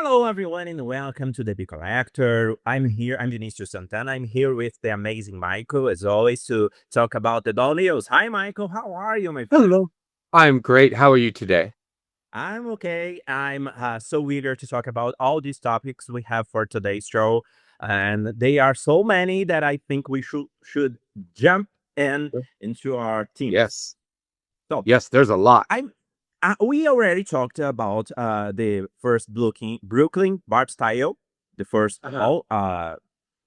Hello, everyone, and welcome to the Big Collector. I'm here. I'm Vinicius Santana. I'm here with the amazing Michael, as always, to talk about the doll news. Hi, Michael. How are you, my friend? Hello. I'm great. How are you today? I'm okay. I'm so eager to talk about all these topics we have for today's show, and they are so many that I think we should jump in Sure. into our themes. Yes. So, Yes, there's a lot. I'm we already talked about the first Brooklyn Barb style, the first Uh-huh. all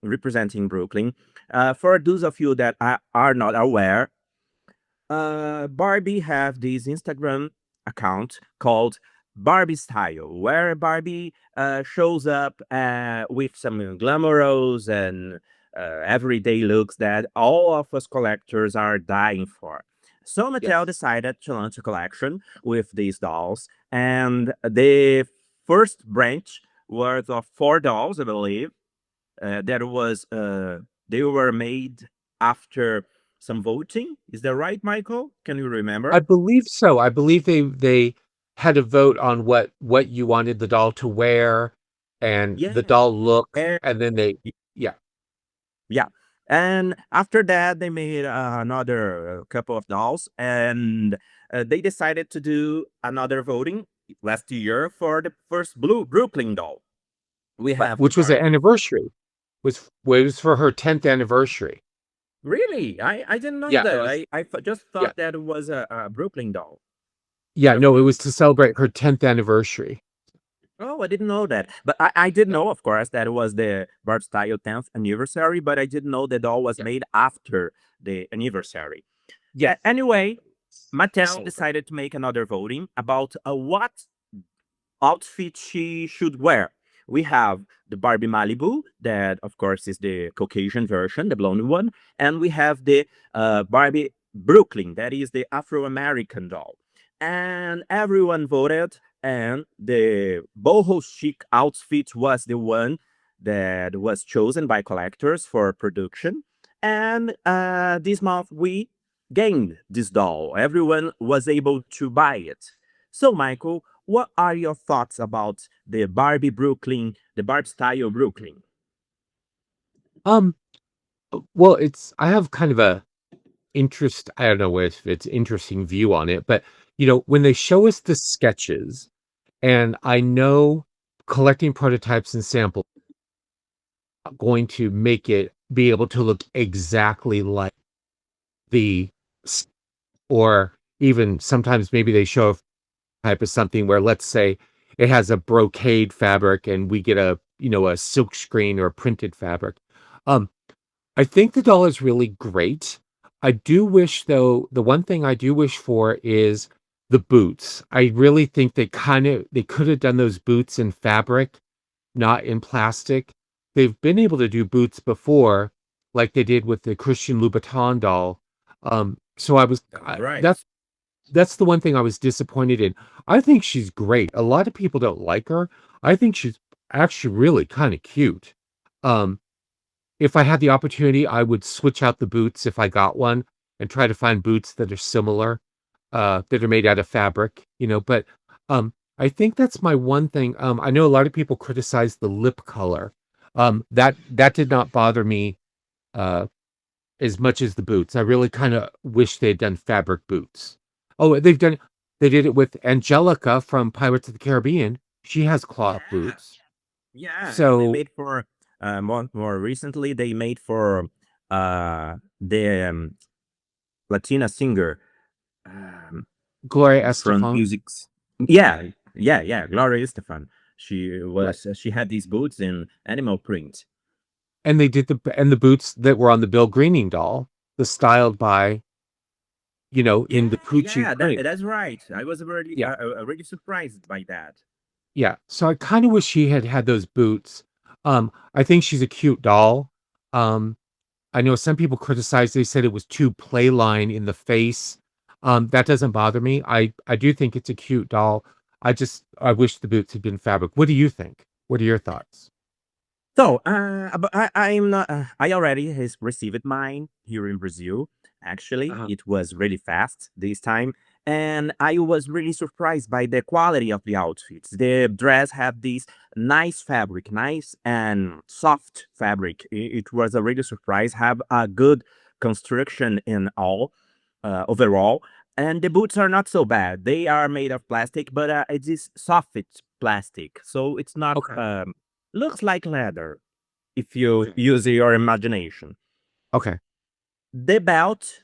representing Brooklyn. For those of you that are not aware, Barbie have this Instagram account called Barbiestyle, where Barbie shows up with some glamorous and everyday looks that all of us collectors are dying for. So Mattel Yes. decided to launch a collection with these dolls, and the first branch worth of four dolls, I believe, that was they were made after some voting. Is that right, Michael? Can you I remember? believe so. I believe they had a vote on what you wanted the doll to wear and the Yeah. doll look, And, and then they yeah. yeah. And after that, they made another couple of dolls, and they decided to do another voting last year for the first Blue Brooklyn doll. We Right, have the which was an Barbie. anniversary. Was for her 10th anniversary. Really? I didn't know Yeah, it that. was Just yeah. thought that it was a Brooklyn doll. Yeah, The no, it first. was to celebrate her 10th anniversary. Oh, I didn't know that. But I did know, of course, that it was the Barbiestyle 10th anniversary, but I didn't know that doll was Yeah. made after the anniversary. Yes. Anyway, To Mattel celebrate. decided to make another voting about what outfit she should wear. We have the Barbie Malibu, that of course is the Caucasian version, the blonde one, and we have the Barbie Brooklyn, that is the Afro American doll. And everyone voted, and the boho chic outfit was the one that was chosen by collectors for production. And this month we gained this doll. Everyone was able to buy it. So, Michael, what are your thoughts about the Barbie Brooklyn, the Barb style Brooklyn? Um, well, it's I have kind of a I don't know if it's interesting view on it, but when they show us the sketches, and I know collecting prototypes and samples are going to make it be able to look exactly like the s- or even sometimes maybe they show a type of something where, let's say, it has a brocade fabric and we get a silk screen or a printed fabric. Um, I think the doll is really great. I do wish, though, the one thing I do wish for is the boots. I really think they could have done those boots in fabric, not in plastic. They've been able to do boots before, like they did with the Christian Louboutin doll. So Right. that's the one thing I was disappointed in. I think she's great. A lot of people don't like her. I think she's actually really kind of cute. Um, if I had the opportunity, I would switch out the boots if I got one and try to find boots that are similar, that are made out of fabric, but, I think that's my one thing. I know a lot of people criticize the lip color. That did not bother me, uh, as much as the boots. I really kinda wish they'd done fabric boots. Oh, they did it with Angelica from Pirates of the Caribbean. She has cloth Yeah. boots. Yeah, and they So, made for more recently. They made for the Latina singer Gloria from Estefan. musics. Yeah, yeah. Gloria Estefan. Right. She had these boots in animal print. And they did the boots that were on the Bill Greening doll, the styled by, in the Yeah, Pucci print. that's right. I was Yeah, really surprised by that. yeah. So I kinda wish she had had those boots. I think she's a cute doll. Um, I know some people criticized, they said it was too playline in the face. That doesn't bother me. I do think it's a cute doll. I wish the boots had been fabric. What do you think? What are your thoughts? So, but I'm not. I already has received mine here in Brazil. Actually, Uh-huh. it was really fast this time, and I was really surprised by the quality of the outfits. The dress had this nice fabric, nice and soft fabric. It was a really surprise. Have a good construction in all overall, and the boots are not so bad. They are made of plastic, but it is soft plastic, so it's not Okay. looks like leather if you Okay. use your imagination. Okay. The belt,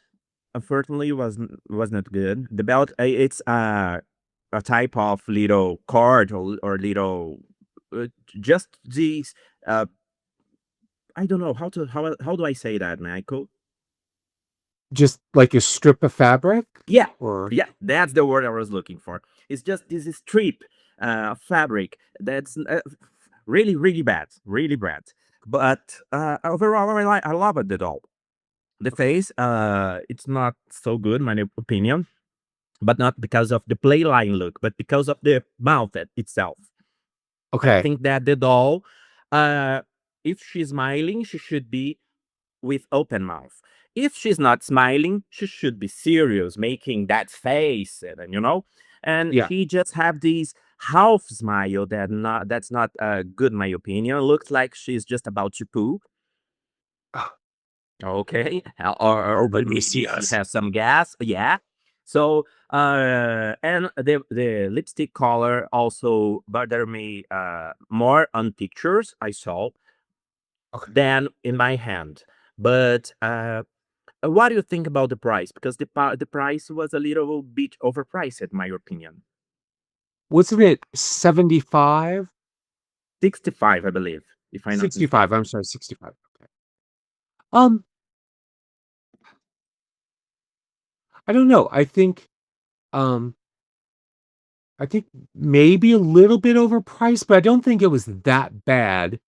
unfortunately, was not good. The belt, it's a type of little cord or little, just these. Uh, I don't know how do I say that, Michael? Just like a strip of fabric? Yeah, Or yeah, that's the word I was looking for. It's just this strip fabric that's really bad, really bad. But overall, I love it at all. The okay. face, it's not so good, my opinion, but not because of the play line look, but because of the mouth itself. I Okay. think that the doll, uh, if she's smiling, she should be with open mouth. If she's not smiling, she should be serious, making that face, And Yeah. she just have this half smile that's not good, in my opinion. Looks like she's just about to poo. Ah, Okay. Or maybe she Vinicius. has some gas. Yeah. So and the lipstick color also bothered me more on pictures I saw Okay. than in my hand. But what do you think about the price? Because the price was a little bit overpriced, in my opinion. Wasn't it 75? 65, I believe, if I'm not 65. mistaken. I'm sorry, 65. Okay. Um, I don't know. Um I think maybe a little bit overpriced, but I don't think it was that bad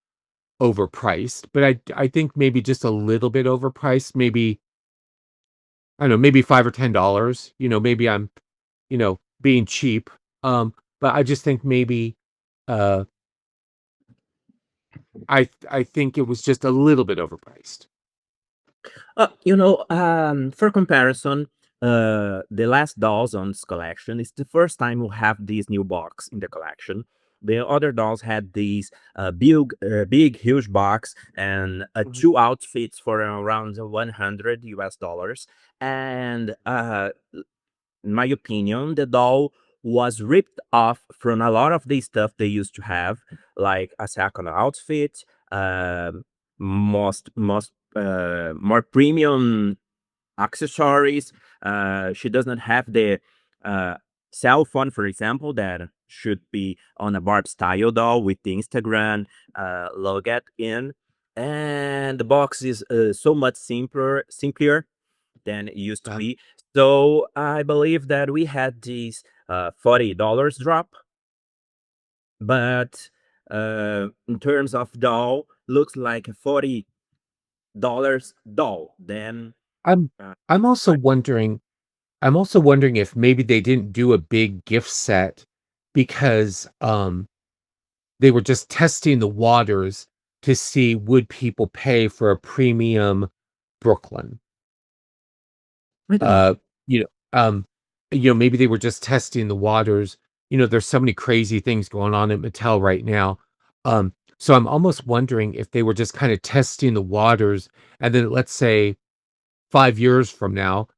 overpriced. But I think maybe just a little bit overpriced, maybe I don't know, maybe 5 or $10. Maybe I'm, being cheap. But I just think maybe uh I think it was just a little bit overpriced. For comparison, the last dolls on this collection is the first time we'll have this new box in the collection. The other dolls had these big, huge box and Mhm. two outfits for around 100 US dollars. And in my opinion, the doll was ripped off from a lot of the stuff they used to have, like a second outfit, um, most more premium accessories. She does not have the uh, cell phone, for example, that should be on a Barbiestyle doll with the Instagram logo in. And the box is so much simpler than it used to Um, be. So I believe that we had these $40 drop, but in terms of doll, looks like a $40 doll. Then I'm uh, I'm also I- wondering I'm also wondering if maybe they didn't do a big gift set because they were just testing the waters to see would people pay for a premium Brooklyn. I don't know. Uh, you know, um, maybe they were just testing the waters. There's so many crazy things going on at Mattel right now. So I'm almost wondering if they were just kind of testing the waters, and then let's say 5 years from now,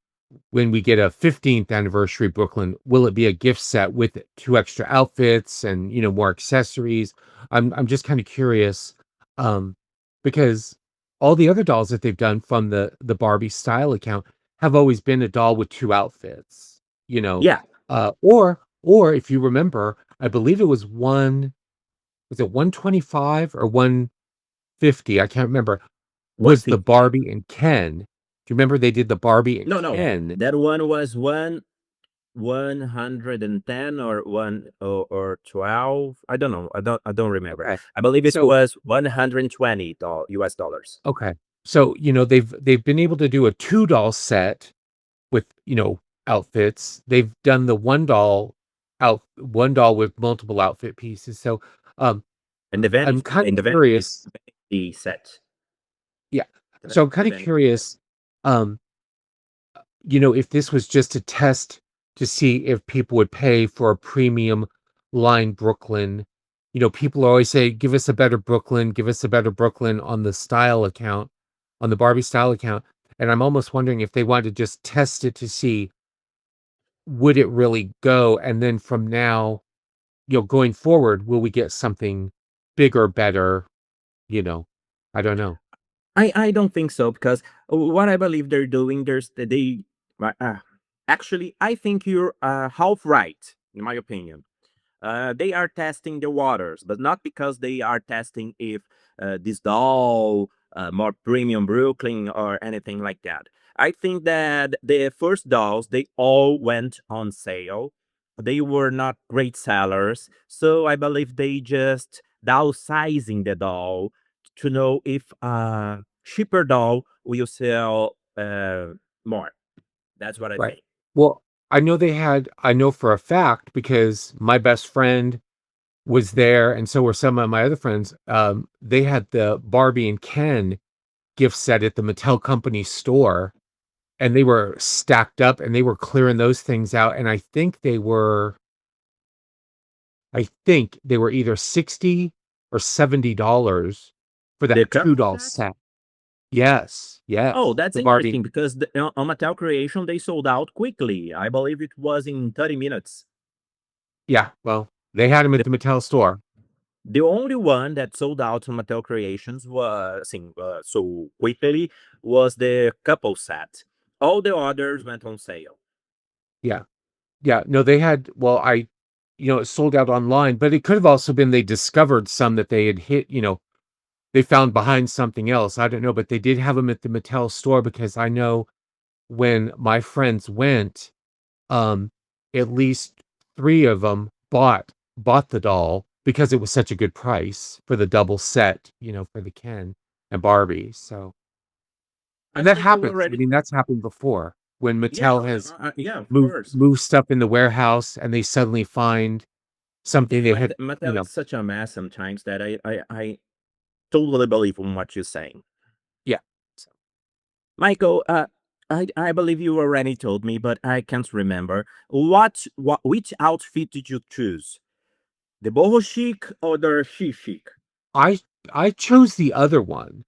when we get a 15th anniversary Brooklyn, will it be a gift set with two extra outfits and more accessories? I'm just kind of curious, um, because all the other dolls that they've done from the Barbie style account have always been a doll with two outfits, you know, Yeah, or if you remember, I believe it was it 125 or 150? I can't remember. Was the 150. Barbie and Ken? Do you remember they did the Barbie and No, no, Ken? that one was 110 or 1 or 12. I don't know. I don't remember. Okay. I believe it So was 120 US dollars. okay. So, they've been able to do a 2 doll set with, outfits. They've done the 1 doll with multiple outfit pieces. So, um, And the I'm kind of and the curious. vanity set. Yeah. The, So I'm the kind of vanity set. curious, um, if this was just a test, to see if people would pay for a premium line Brooklyn. People always say, "Give us a better Brooklyn, give us a better Brooklyn" on the style account, on the Barbie style account, and I'm almost wondering if they wanted to just test it to see would it really go, and then from now, going forward, will we get something bigger, better, you know? I don't know. I don't think so because what I believe they're doing, uh, uh, actually, I think you're half right, in my opinion. They are testing the waters, but not because they are testing if this doll, more premium Brooklyn or anything like that. I think that the first dolls, they all went on sale. They were not great sellers, so I believe they just downsizing the doll to know if a cheaper doll will sell more. That's what I Right. think. Well, I know for a fact because my best friend was there, and so were some of my other friends. They had the Barbie and Ken gift set at the Mattel Company store, and they were stacked up, and they were clearing those things out, and I think they were either 60 or $70 for The that couple two-doll set. set. Yes, Oh, yes, that's the Barbie. interesting because on Mattel Creation they sold out quickly. I believe it was in 30 minutes. Yeah, well, they had them at The, the Mattel store. the only one that sold out on Mattel Creations was so quickly was the couple set. All the others went on sale. Yeah. Yeah, no, they had it sold out online, but it could have also been they discovered some that they had they found behind something else. I don't know, but they did have them at the Mattel store because I know when my friends went, um, at least 3 of them bought the doll because it was such a good price for the double set, for the Ken and Barbie. So, I and that believe you happens. I already. mean, that's happened before when Yeah, Mattel has yeah, of moved course. moved stuff in the warehouse and they suddenly find something they had, Mattel is such a mess sometimes that I totally believe in what you're saying. yeah. So, Michael, I believe you already told me, but I can't remember. Which outfit did you choose? The boho chic or the she chic? I I chose the other one.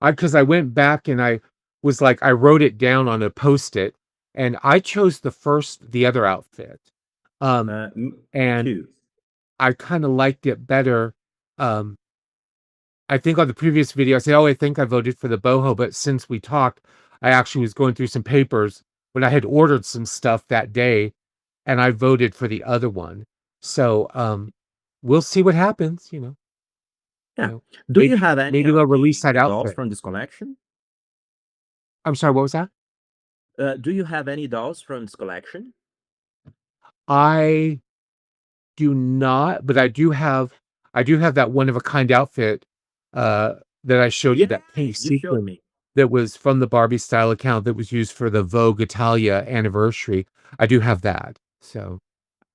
Because I went back and I was like, I wrote it down on a Post-it, and I chose the other outfit. Um, Me and too. I kinda liked it better. Um, I think on the previous video, I said, "Oh, I think I voted for the boho," but since we talked, I actually was going through some papers when I had ordered some stuff that day, and I voted for the other one. So, we'll see what happens, you Yeah. know, Do you maybe have any maybe of they'll release that the dolls outfit. from this collection? I'm sorry, what was that? Do you have any dolls from this collection? I do not, but I do have that one of a kind outfit, that I showed you, Yeah, that pink you showed sequin me. that was from the Barbiestyle account that was used for the Vogue Italia anniversary. I do have that. So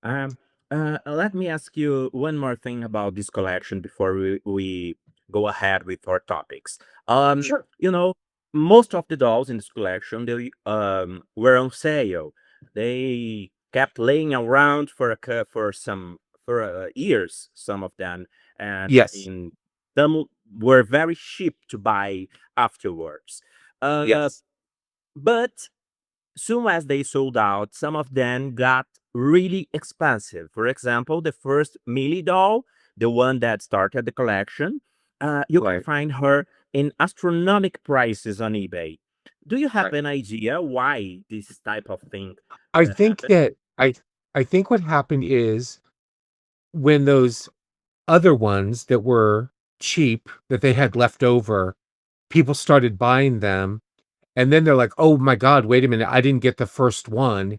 Um, Let me ask you one more thing about this collection before we go ahead with our topics. sure. Most of the dolls in this collection they were on sale. They kept laying around for years, some of them, and Yes. in some were very cheap to buy afterwards. Uh, Yes. but soon as they sold out, some of them got really expensive. For example, the first Millie doll, the one that started the collection, you can Right. find her in astronomical prices on eBay. Do you have Right. an idea why this type of thing I think happened? that I think what happened is when those other ones that were cheap that they had left over, people started buying them, and then they're like, "Oh my god, wait a minute, I didn't get the first one."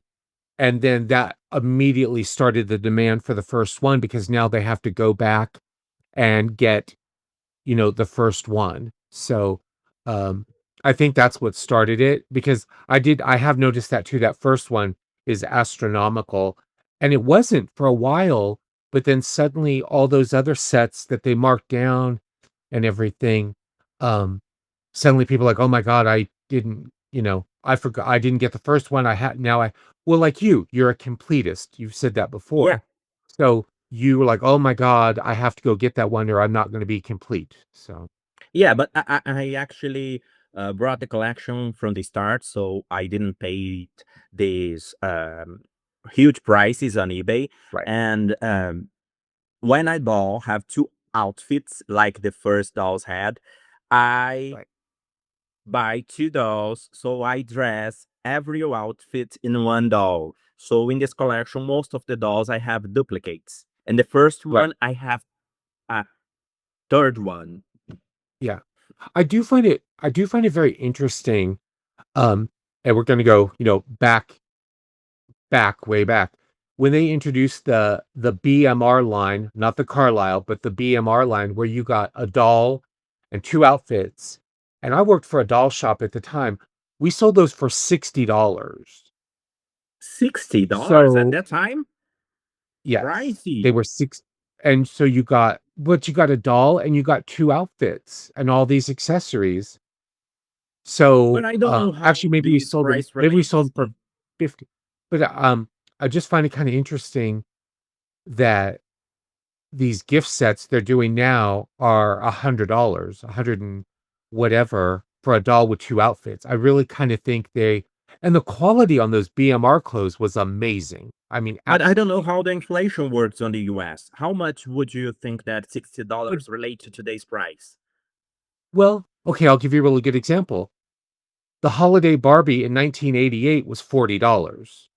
And then that immediately started the demand for the first one because now they have to go back and get, the first one. So, um, I think that's what started it because I have noticed that too. That first one is astronomical, and it wasn't for a while, but then suddenly all those other sets that they marked down and everything, um, suddenly people are like, "Oh my god, I didn't," I forgot I didn't get the first one. I had now I well, like you're a completist. You've said that Yeah, before. So you were like, "Oh my god, I have to go get that one or I'm not gonna be complete." So, yeah, but I actually brought the collection from the start, so I didn't pay these huge prices on eBay. right, And when I bought have two outfits like the first dolls had, I right, buy two dolls, so I dress every outfit in one doll. So in this collection, most of the dolls I have duplicates, and the first right. one I have a third one. Yeah. I do find it very interesting, um, and we're gonna go, way back. When they introduced the BMR line, not the Carlisle, but the BMR line where you got a doll and 2 outfits, and I worked for a doll shop at the time. We sold those for $60. $60 at So, that time? yes, they Pricey. were 6 and so you got a doll and you got 2 outfits and all these accessories. But So, I don't know how actually, these price maybe we relates. sold them for 50. But, I just find it kinda interesting that these gift sets they're doing now are $100, 100 and whatever for a doll with 2 outfits. I really kinda think they and the quality on those BMR clothes was amazing. I mean, But I don't know absolutely how the inflation works on the US. How much would you think that but $60 relate to today's price? well, okay, I'll give you a really good example. The holiday Barbie in 1988 was $40.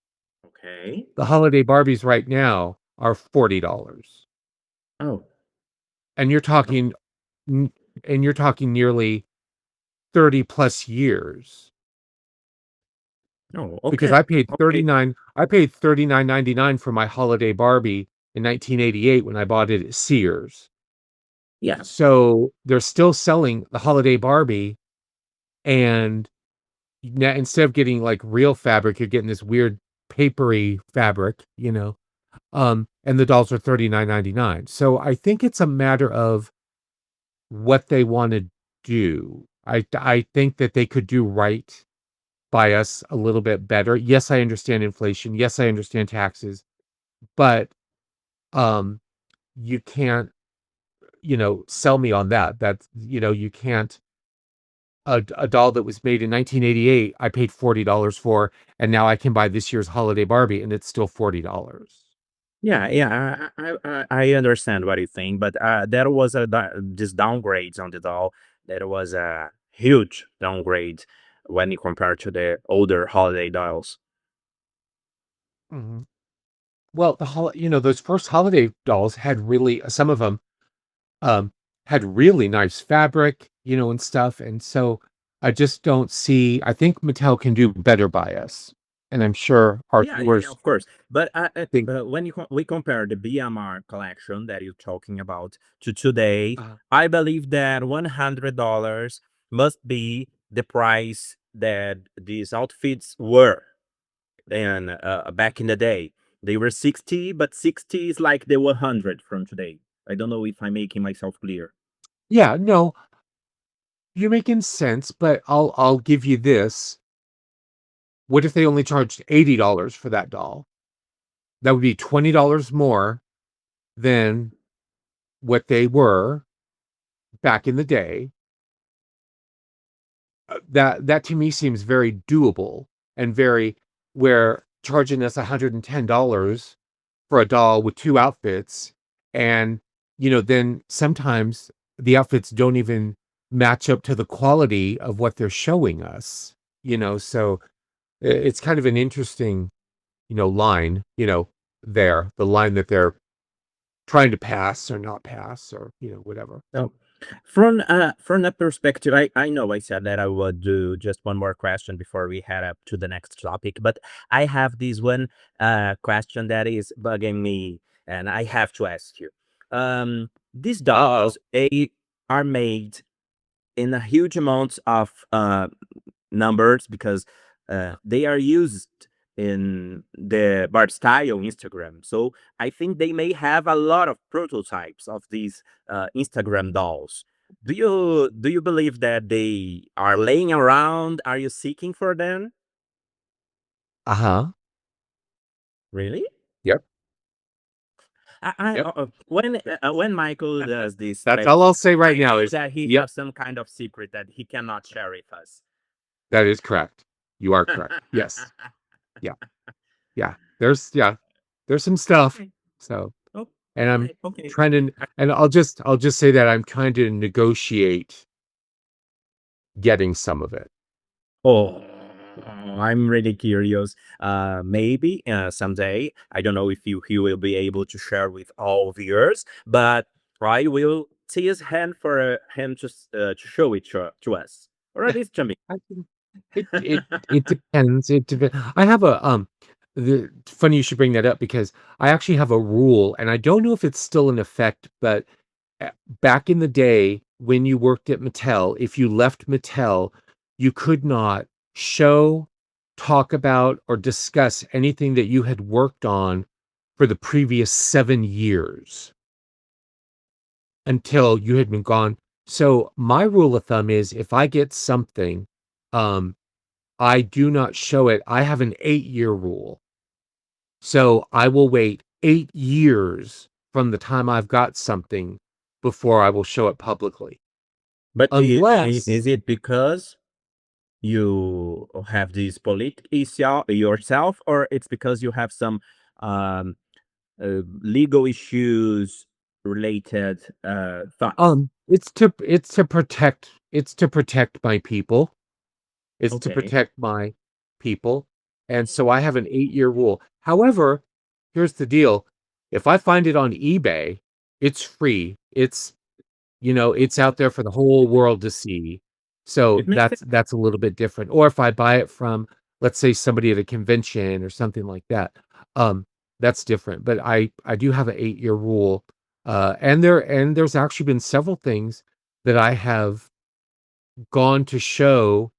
Okay. The holiday Barbies right now are $40. Oh. And you're Oh, talking n and you're talking nearly 30 plus years oh, because okay. Okay. I paid 39.99 for my holiday Barbie in 1988 when I bought it at Sears. Yeah. So, they're still selling the holiday Barbie, and now instead of getting, like, real fabric, you're getting this weird papery fabric, and the dolls are 39.99. So, I think it's a matter of what they wanna do. I think that they could do right by us a little bit better. Yes, I understand inflation. Yes, I understand taxes, but, um, you can't, sell me on that. You can't a doll that was made in 1988, I paid $40 for, and now I can buy this year's holiday Barbie, and it's still $40. Yeah, yeah, I understand what you think, but there was this downgrades on the doll. There was a huge downgrade when you compare to the older holiday dolls. Mhm. Well, those first holiday dolls had really some of them um, had really nice fabric, and stuff. And so I just don't see. I think Mattel can do better by us, and I'm sure our Yeah, yeah, yeah, viewers of course. But think. when we compare the BMR collection that you're talking about to today, Uh, I believe that $100 must be the price that these outfits were. And back in the day, they were 60, but 60 is like the 100 from today. I don't know if I'm making myself clear. yeah, no, you're making sense, but I'll give you this. What if they only charged $80 for that doll? That would be $20 more than what they were back in the day. That to me seems very doable and very where charging us $110 for a doll with 2 outfits and, then sometimes the outfits don't even match up to the quality of what they're showing us, so it's kind of an interesting, line, there, the line that they're trying to pass or not pass or, whatever. No. From that perspective, I know I said that I would do just one more question before we head up to the next topic, but I have this one question that is bugging me, and I have to ask you. These Uh-oh. dolls are made in a huge amounts of numbers because they are used in the Barbiestyle Instagram. So I think they may have a lot of prototypes of these Instagram dolls. Do you believe that they are laying around? Are you seeking for them? Uh-huh. Really? Yep. I Yep. when Michael does this, That's all I'll say right I now think is that he yep, has some kind of secret that he cannot share with us. that is correct. You are correct. Yes. Yeah. Yeah. There's some stuff. Okay. So, Oh, and I'm okay. Okay. trying to and I'll just say that I'm trying to negotiate getting some of it. Oh, I'm really curious. Maybe someday, I don't know if he will be able to share with all viewers, but I will see his hand for him to show it to us, or at Yeah. least to me. I can it depends. I have funny you should bring that up because I actually have a rule and I don't know if it's still in effect, but uh, back in the day when you worked at Mattel, if you left Mattel, you could not show, talk about, or discuss anything that you had worked on for the previous 7 years until you had been gone. So my rule of thumb is if I get something, um, I do not show it. I have an 8-year rule. So I will wait 8 years from the time I've got something before I will show it publicly. But Unless is it because you have this issue yourself, or it's because you have some um, legal issues related thoughts? it's to protect my people. It's to Okay. protect my people. And so I have an 8-year rule. However, here's the deal. If I find it on eBay, it's free. It's out there for the whole world to see. So It makes that's sense. that's a little bit different. Or if I buy it from, let's say, somebody at a convention or something like that, um, that's different. But I do have an 8-year rule, and there's actually been several things that I have gone to show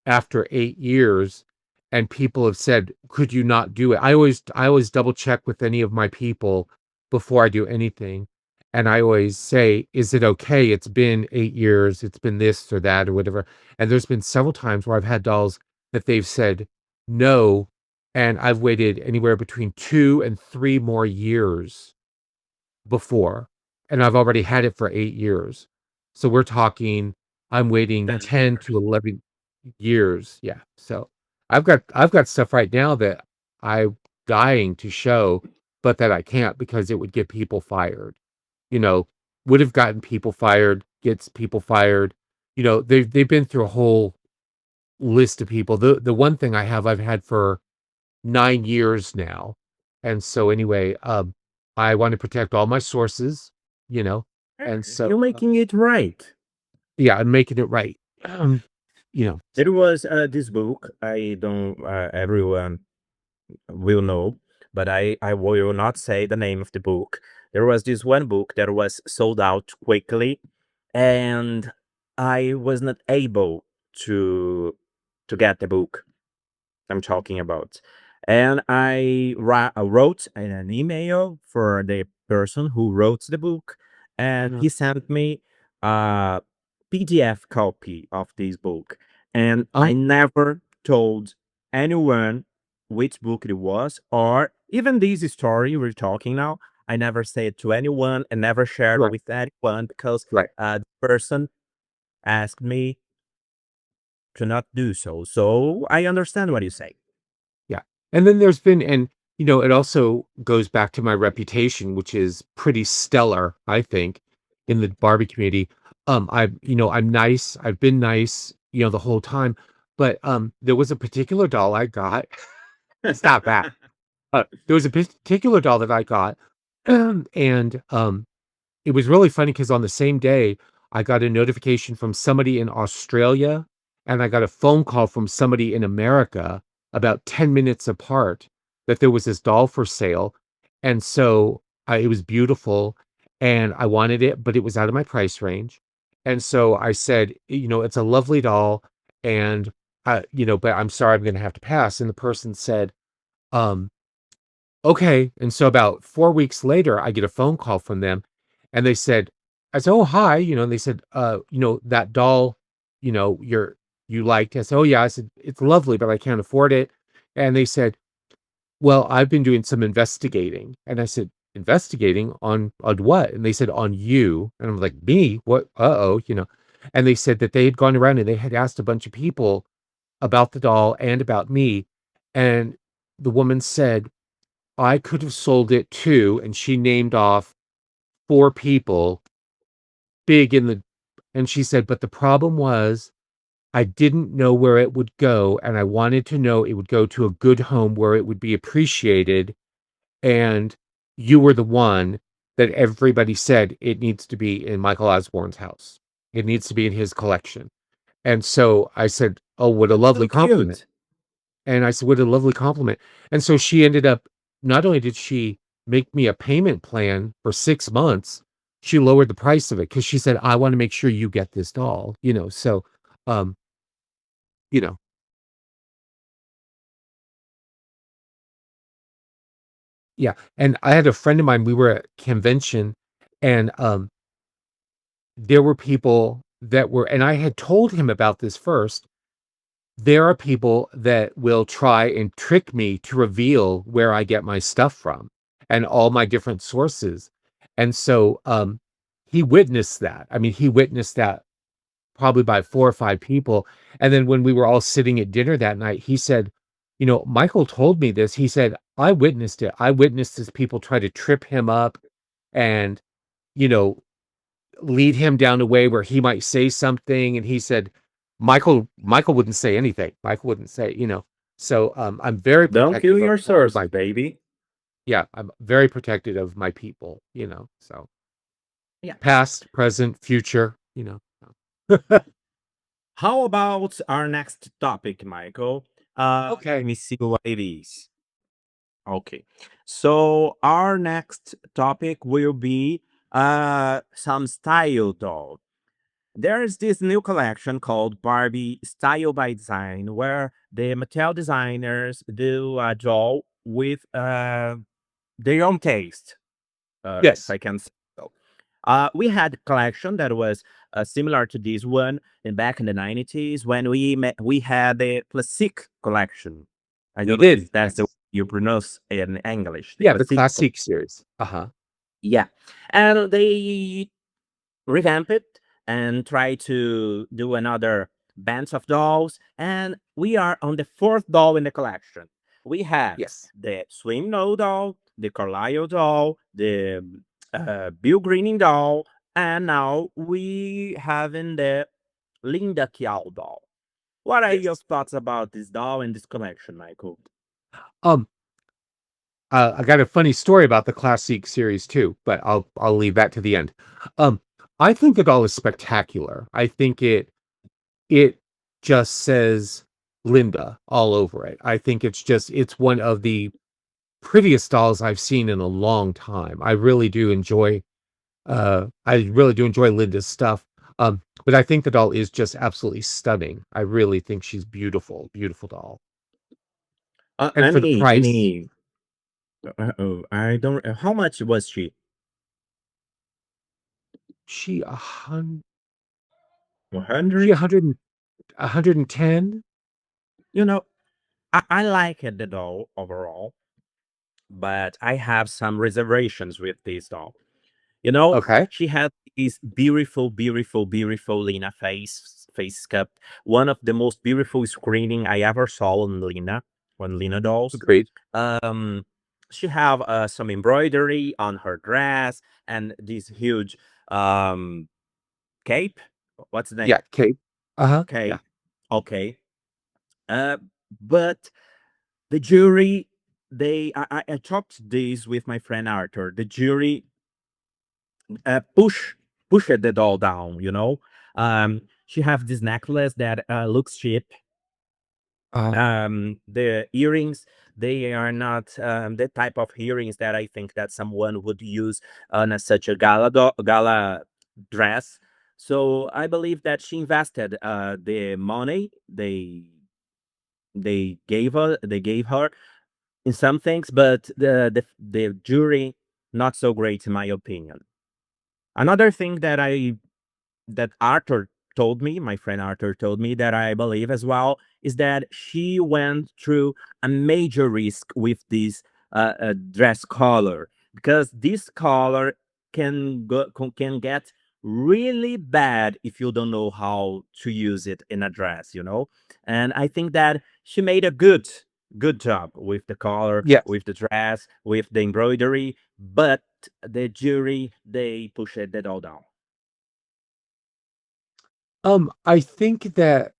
after 8 years, and people have said, "Could you not do it?" I always double check with any of my people before I do anything, and I always say, "Is it okay? It's been 8 years. It's been this or that or whatever." And there's been several times where I've had dolls that they've said no, and I've waited anywhere between 2 and 3 more years before, and I've already had it for 8 years. So we're talking, I'm waiting 10 10 years. to 11 years. Yeah. So I've got stuff right now that I'm dying to show, but that I can't because it would get people fired. You know, would have gotten people fired, gets people fired. They've been through a whole list of people. The one thing I've had for 9 years now. And so anyway, I want to protect all my sources, you know, and You're so making it right. yeah, I'm making it right. Um, There was this book. I don't. Everyone will know, but I will not say the name of the book. There was this one book that was sold out quickly, and I was not able to get the book I'm talking about. And I wrote an email for the person who wrote the book, and uh, he sent me a PDF copy of this book. And I um, never told anyone which book it was, or even this story we're talking now. I never said to anyone and never shared right, with anyone because right, the person asked me to not do so. So I understand what you say. yeah. And then there's been, and it also goes back to my reputation, which is pretty stellar, I think, in the Barbie community. I'm nice. I've been nice, the whole time. But there was a particular doll I got. Stop that. There was a particular doll that I got, and it was really funny because on the same day, I got a notification from somebody in Australia, and I got a phone call from somebody in America about 10 minutes apart that there was this doll for sale. And so it was beautiful, and I wanted it, but it was out of my price range. And so I said, it's a lovely doll, and but I'm sorry, I'm going to have to pass. And the person said, um, okay. And so about 4 weeks later, I get a phone call from them, and they said, I said, "Oh, hi," and they said, "That doll, you liked." I said, "Oh, yeah." I said, "It's lovely, but I can't afford it." And they said, "Well, I've been doing some investigating." And I said, "Investigating on what?" And they said, "On you." And I'm like, "Me? What? Uh-oh." And they said that they had gone around and they had asked a bunch of people about the doll and about me. And the woman said, I could have sold it too. And she named off 4 people big in the and she said, "But the problem was I didn't know where it would go, and I wanted to know it would go to a good home where it would be appreciated, and you were the one that everybody said it needs to be in Michael Osborne's house. It needs to be in his collection." And so I said, "Oh, what a So lovely compliment." cute. And I said, "What a lovely compliment." And so she ended up not only did she make me a payment plan for 6 months, she lowered the price of it because she said, "I wanna make sure you get this doll." So, um, you know yeah, and I had a friend of mine, we were at convention, and, there were people that were and I had told him about this first. There are people that will try and trick me to reveal where I get my stuff from and all my different sources. And so, he witnessed that. I mean, he witnessed that probably by 4 or 5 people. And then when we were all sitting at dinner that night, he said, "Michael told me this." He said, "I witnessed it. I witnessed as people try to trip him up and, you know, lead him down a way where he might say something." And he said, Michael wouldn't say anything. Michael wouldn't say. So, I'm very Don't kill protective your of sources, my baby. yeah, I'm very protective of my people. So Yeah. past, present, future. How about our next topic, Michael? Let Okay. me see what it is. Okay. So our next topic will be some style doll. There is this new collection called Barbie Style by Design, where the Mattel designers do a doll with their own taste, if Yes. I can say so. We had a collection that was similar to this one in back in the 90s when we had the Classic collection. I We don't know did. if that's the way Yes. you pronounce in English, the Yeah, the Classic. classic series. Uh-huh. Yeah. And they revamp it and try to do another bands of dolls. And we are on the fourth doll in the collection. We have Yes. the Swim No doll, the Carlisle doll, the Bill Greening doll, and now we having the Linda Kyaw doll. What are your Yes. thoughts about this doll and this collection, Michael? Um, I got a funny story about the classic series too, but I'll leave that to the end. Um, I think it all is spectacular. I think it just says Linda all over it. I think it's one of the prettiest dolls I've seen in a long time. I really do enjoy Linda's stuff. But I think the doll is just absolutely stunning. I really think she's beautiful, beautiful doll. And for the price, Any, I don't, how much was she? she a hun she 100? 100 110. You know, I like it, the doll overall, but I have some reservations with this doll. You know, Okay, she had this beautiful, beautiful, beautiful Lena face sculpt. One of the most beautiful screening I ever saw on Lena dolls. agreed. Um, she have some embroidery on her dress and this huge um cape. What's the name? Yeah, Kate. Uh-huh, yeah. Cape. Okay. Uh, but the jury, I talked this with my friend Arthur. The jury push the doll down. She have this necklace that looks cheap. Uh, The earrings, they are not the type of earrings that I think that someone would use on such a gala dress. So I believe that she invested the money they gave her in some things, but the jury not so great in my opinion. Another thing that Arthur told me, my friend Arthur told me that I believe as well, is that she went through a major risk with this dress color, because this color can get really bad if you don't know how to use it in a dress, you know. And I think that she made a good job with the color, Yes. with the dress, with the embroidery, but the jury, they pushed it all down. I think that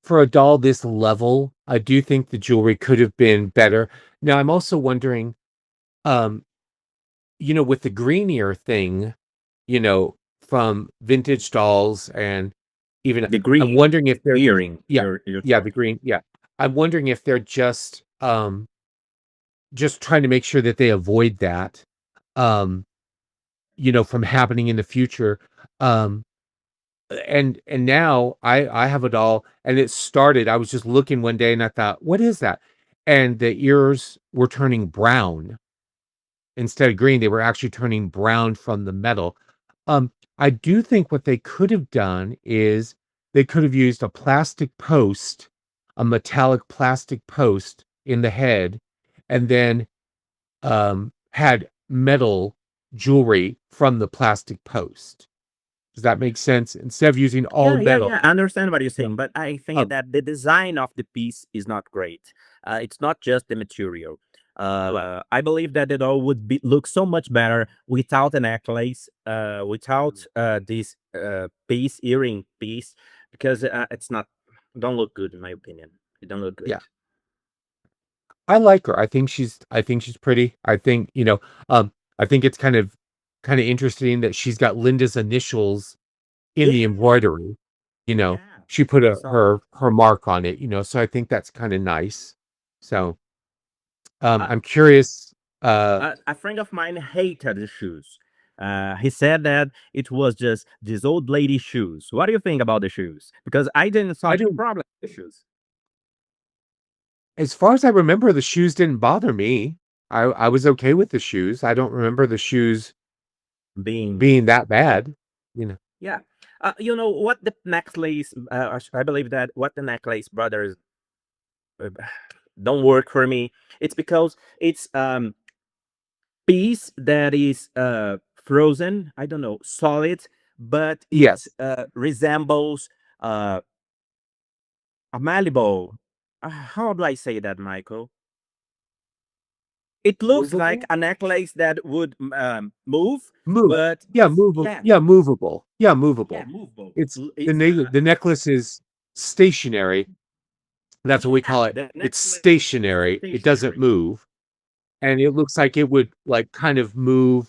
for a doll this level, I do think the jewelry could have been better. Now, I'm also wondering, um, with the green ear thing, from vintage dolls, and even The I'm green wondering if they're earring yeah, you're yeah, the talking. green, yeah. I'm wondering if they're just trying to make sure that they avoid that, um, from happening in the future. Um, and now I have a doll, and it started. I was just looking one day and I thought, what is that? And the ears were turning brown instead of green. They were actually turning brown from the metal. I do think what they could have done is they could have used a plastic post, a metallic plastic post in the head, and then had metal jewelry from the plastic post. Does that make sense? Instead of using all Yeah, yeah, metal. yeah. I understand what you're Yeah. saying, but I think Um, that the design of the piece is not great. It's not just the material. I believe that it all would be look so much better without a necklace, without this piece, earring piece, because it's not don't look good in my opinion. It don't look yeah. good. I like her. I think she's pretty. I think it's kind of interesting that she's got Linda's initials in the Yeah, embroidery. You know, yeah. she put I a saw that. her mark on it, so I think that's kind of nice. So, Uh, I'm curious. Uh, a friend of mine hated the shoes. He said that it was just these old lady shoes. What do you think about the shoes? Because I didn't saw I any don't problem with the shoes As far as I remember, the shoes didn't bother me. I was okay with the shoes. I don't remember the shoes being being that bad. bad, you know. Yeah. You know what the necklace? I believe that what the necklace brothers uh, don't work for me. It's because it's piece that is frozen. I don't know, solid, but it Yes. resembles uh a malleable. How do I say that, Michael? It looks like Movable? a necklace that would move, Move but Yeah, it's movable. Yeah, movable. Yeah, yeah, movable. movable. It's It's the necklace is stationary. That's what we yeah, call it. the It's necklace is stationary. It doesn't stationary. move. And it looks like it would, like, kind of move,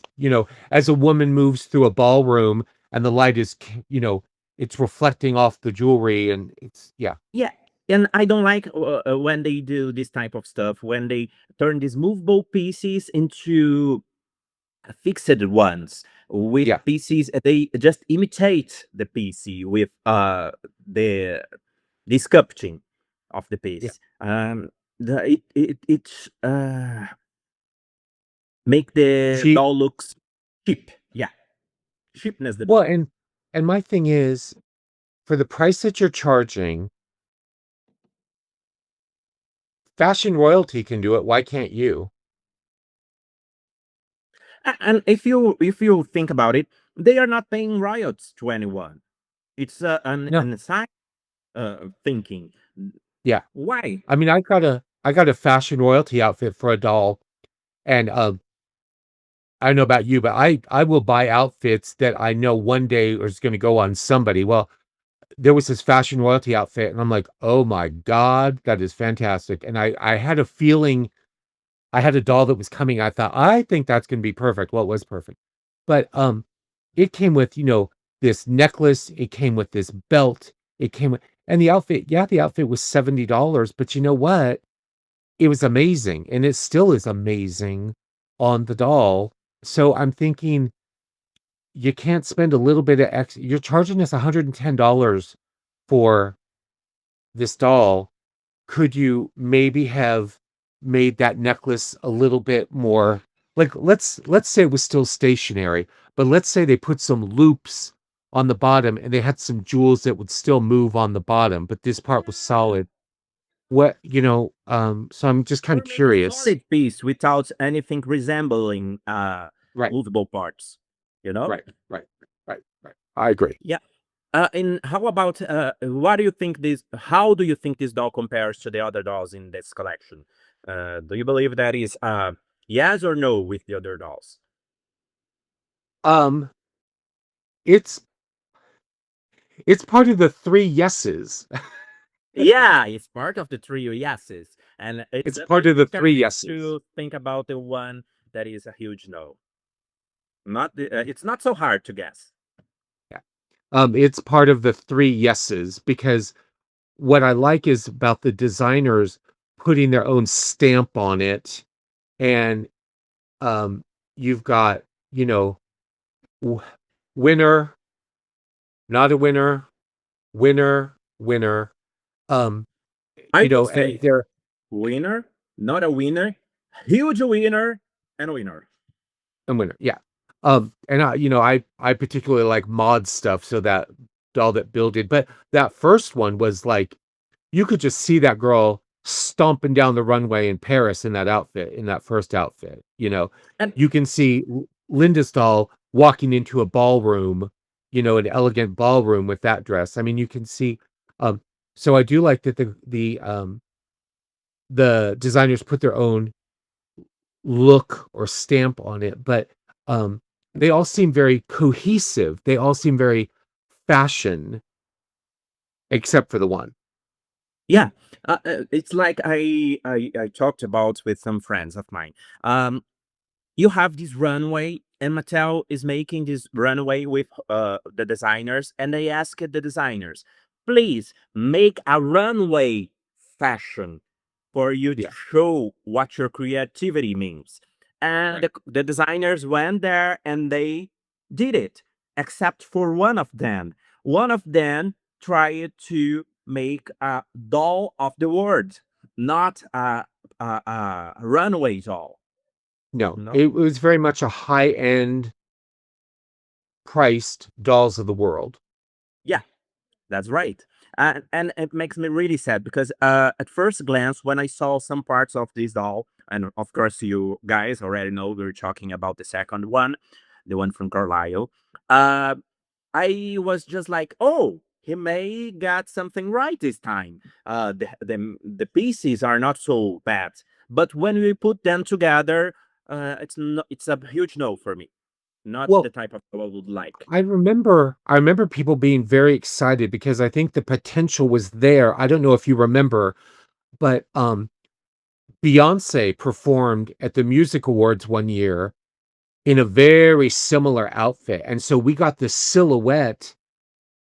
as a woman moves through a ballroom and the light is, it's reflecting off the jewelry, and it's yeah. Yeah, and I don't like when they do this type of stuff, when they turn these movable pieces into fixed ones with Yeah. pieces. They just imitate the PC with the sculpting of the Yeah. piece. It make the Cheap. doll looks cheap. Yeah, cheapness the Well, doll. and my thing is, for the price that you're charging, fashion royalty can do it. Why can't you? And if you think about it, they are not paying royalties to anyone. It's No. an aside thinking. Yeah. Why? I mean, I got a fashion royalty outfit for a doll, and I don't know about you, but I will buy outfits that I know one day is going to go on somebody. Well, there was this fashion royalty outfit, and I'm like, oh my god, that is fantastic. And I had a feeling. I had a doll that was coming. I thought, I think that's going to be perfect. Well, it was perfect, but it came with, this necklace. It came with this belt. It came with, and the outfit. Yeah, the outfit was $70, but you know what? It was amazing, and it still is amazing on the doll. So I'm thinking, you can't spend a little bit of you're charging us $110 for this doll. Could you maybe have made that necklace a little bit more, like let's say it was still stationary, but let's say they put some loops on the bottom and they had some jewels that would still move on the bottom, but this part was Ah, solid. What, so I'm just kind or of make a curious. solid piece without anything resembling Right, movable parts. You know? right, right, right. I agree. Yeah. And how about what do you think this? How do you think this doll compares to the other dolls in this collection? Do you believe that is yes or no with the other dolls? Um, it's it's part of the three yeses. Yeah, it's part of the trio yeses, and it's It's a part bit of the three scary yeses. to think about the one that is a huge no. Not it's not so hard to guess. Yeah. It's part of the three yeses because what I like is about the designers putting their own stamp on it, and um, you've got, you know, w- winner, not a winner, winner, winner. Um, I will and say they're winner, not a winner, huge winner, and a winner. a winner. Yeah. And I particularly like mod stuff, so that doll that Bill did, but that first one was like you could just see that girl stomping down the runway in Paris in that outfit, in that first outfit. And You can see Linda's doll walking into a ballroom, an elegant ballroom with that dress. I mean, you can see. Um, so I do like that the designers put their own look or stamp on it, but um, they all seem very cohesive. They all seem very fashion, except for the one. yeah, it's like I talked about with some friends of mine. Um, you have this runway, and Mattel is making this runway with the designers, and they asked the designers, please make a runway fashion for you to Yeah, show what your creativity means. And right. the designers went there and they did it, except for one of them. One of them tried to make a doll of the world, not a runway doll. No, No. it was very much a high-end priced Dolls of the World. Yeah, that's right. And it makes me really sad because at first glance, when I saw some parts of this doll, and of course you guys already know we're talking about the second one, the one from Carlisle, uh, I was just like, oh, he may got something right this time. The pieces are not so bad, but when we put them together, it's a huge no for me. Not the Well, type of doll I would like. I remember people being very excited because I think the potential was there. I don't know if you remember, but Beyonce performed at the Music Awards one year in a very similar outfit. And so we got the silhouette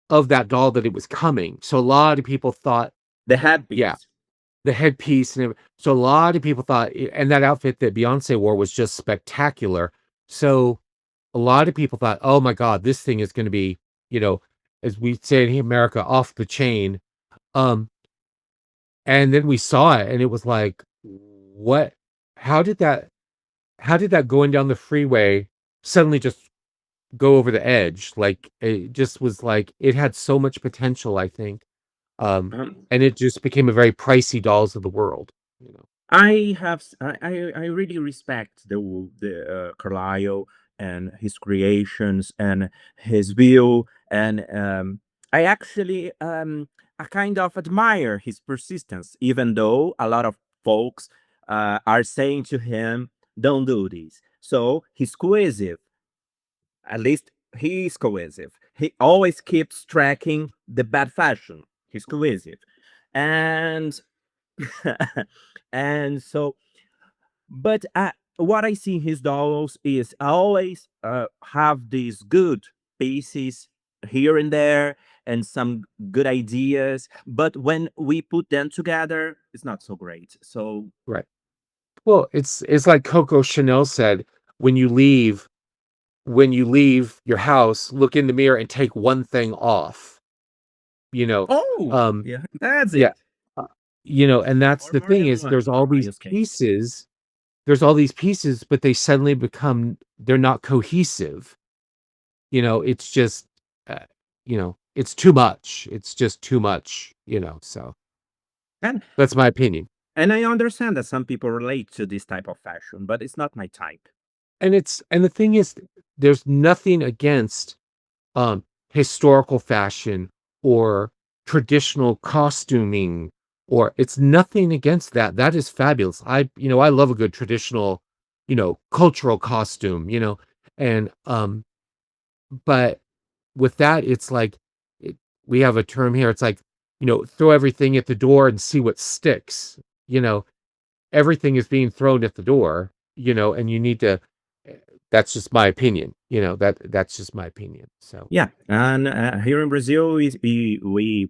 of that doll that it was coming. So a lot of people thought, The yeah, headpiece. the headpiece so a lot of people thought, and that outfit that Beyonce wore was just spectacular. So a lot of people thought, "Oh my god, this thing is gonna be, you know, as we say in America, off the chain." Um, and then we saw it and it was like, "What? How did that how did that going down the freeway suddenly just go over the edge?" Like, it just was like it had so much potential, I think. Um, And it just became a very pricey Dolls of the World, you know? I really respect the Carlyle and his creations and his view, and I actually I kind of admire his persistence, even though a lot of folks are saying to him, "Don't do this." So he's cohesive. At least he is cohesive. He always keeps tracking the bad fashion. He's cohesive, and and so but what I see in his dolls is I always have these good pieces here and there and some good ideas, but when we put them together, it's not so great. So Right. Well, it's like Coco Chanel said, "When you leave your house, look in the mirror and take one thing off." You know? oh Um, yeah, that's yeah, it. uh, and that's Or the more thing than is one there's in all these Carlisle's case. pieces there's all these pieces, but they suddenly become they're not cohesive. It's just, uh, it's too much. It's just too much, so And that's my opinion. I understand that some people relate to this type of fashion, but it's not my type. And the thing is, there's nothing against historical fashion or traditional costuming, or it's nothing against that. That is fabulous. I love a good traditional, cultural costume, and but with that, it's like we have a term here. It's like, throw everything at the door and see what sticks. You know, everything is being thrown at the door, and you need to. eh, That's just my opinion. That's just my opinion. So Yeah, and here in Brazil, we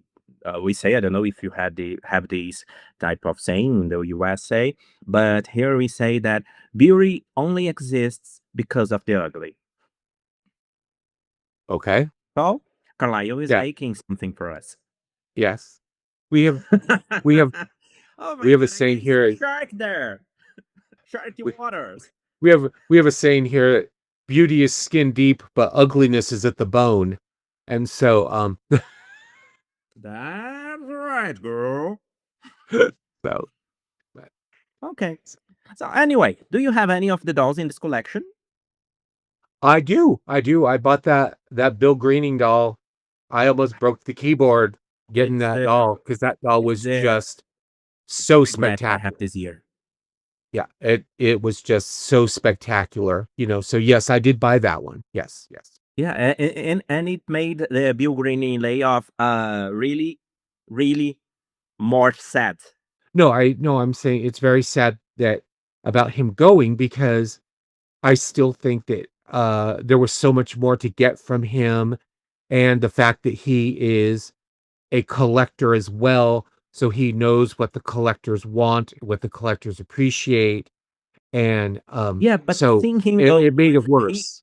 say, I don't know if you had the have these type of saying in the USA, but here we say that beauty only exists because of the ugly. okay, So Carlisle is yeah, making something for us. yes, we have we have Oh we my have a god, I saying can see here. shark there. Sharky We, waters. we have a saying here. Beauty is skin deep, but ugliness is at the bone. And so That's right, girl. so Okay. So anyway, do you have any of the dolls in this collection? I do. I bought that Bill Greening doll. I almost broke the keyboard getting It's that the doll because that doll it's was the just so gladly I have spectacular. this year. Yeah, it was just so spectacular. So yes, I did buy that one. Yes, yes. Yeah, and it made the Bill Greening layoff really, really more sad. No, I'm saying it's very sad that about him going because I still think that there was so much more to get from him, and the fact that he is a collector as well, so he knows what the collectors want, what the collectors appreciate, and Yeah, but so seeing him it, go, it made it he worse.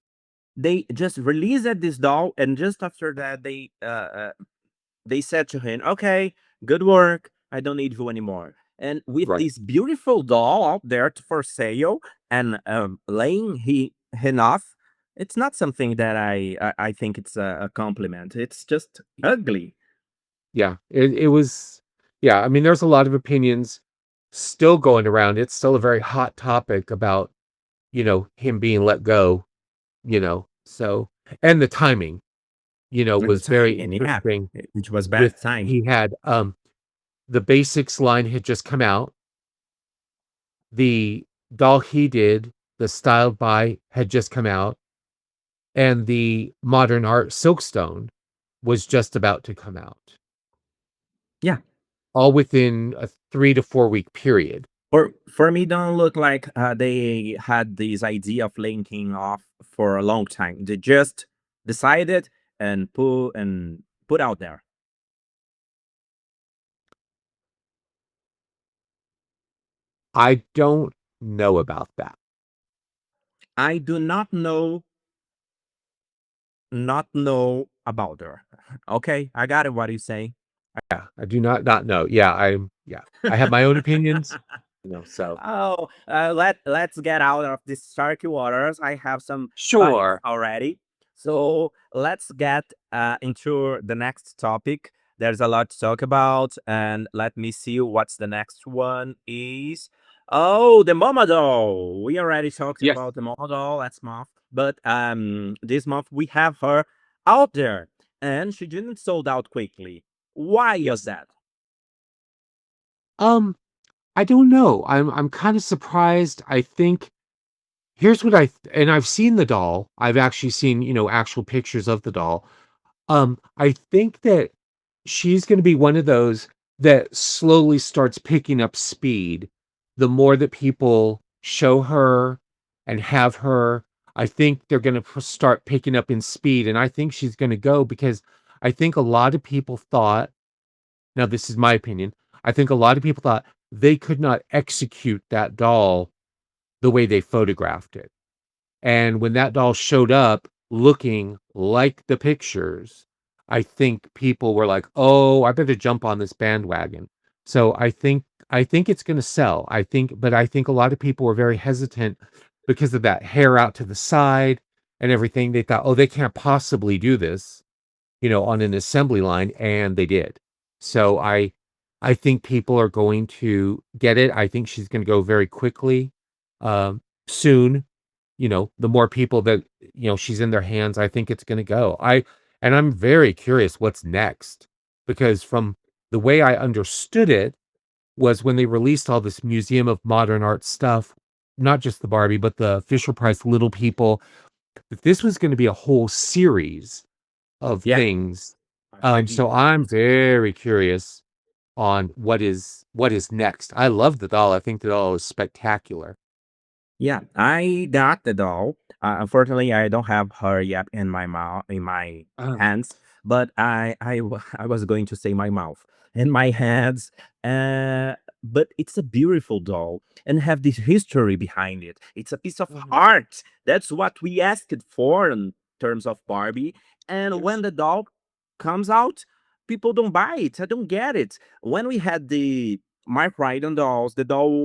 they just released this doll, and just after that, they said to him, "Okay, good work. I don't need you anymore." And with Right. this beautiful doll out there for sale and laying him off, it's not something that I think it's a compliment. It's just ugly. Yeah. It was. Yeah. I mean, there's a lot of opinions still going around. It's still a very hot topic about him being let go. So and the timing And the was very timing, yeah, interesting. it was bad With time. he had the basics line had just come out. The doll he did, the styled by, had just come out, and the modern art Silkstone was just about to come out, Yeah, all within a 3 to 4 week period. for me, don't look like they had this idea of linking off for a long time. They just decided and put out there. I don't know about that. I do not know about her. Okay, I got it. What you say? Yeah, I do not know. Yeah, I have my own opinions, so Oh, let's get out of these starky waters. I have some bites sure. already. So let's get into the next topic. There's a lot to talk about, and let me see what's the next one is. Oh, the Moma doll. We already talked Yes. about the Moma doll last month, but this month we have her out there, and she didn't sold out quickly. Why is Yes. that? Um, I don't know. I'm kind of surprised. I think here's what and I've seen the doll. I've actually seen, actual pictures of the doll. I think that she's gonna be one of those that slowly starts picking up speed. The more that people show her and have her, I think they're gonna start picking up in speed, and I think she's gonna go because I think a lot of people thought, now this is my opinion, I think a lot of people thought they could not execute that doll the way they photographed it. And when that doll showed up looking like the pictures, I think people were like, "Oh, I better jump on this bandwagon." So I think it's gonna sell. I think a lot of people were very hesitant because of that hair out to the side and everything. They thought, "Oh, they can't possibly do this, on an assembly line," and they did. So I think people are going to get it. I think she's gonna go very quickly, soon. The more people that, she's in their hands, I think it's gonna go. I'm very curious what's next because from the way I understood it was when they released all this Museum of Modern Art stuff, not just the Barbie, but the Fisher-Price Little People, that this was gonna be a whole series of Yeah, things. I did. So I'm very curious on what is next. I love the doll. I think the doll is spectacular. Yeah, I got the doll. Unfortunately, I don't have her yet in my mouth, in my Uh, hands. But I was going to say my mouth in my hands. Uh, but it's a beautiful doll and have this history behind it. It's a piece of mhm. art. That's what we asked for in terms of Barbie. And when Yes. the doll comes out, people don't buy it. I don't get it. When we had the Mark Ryden dolls, the doll,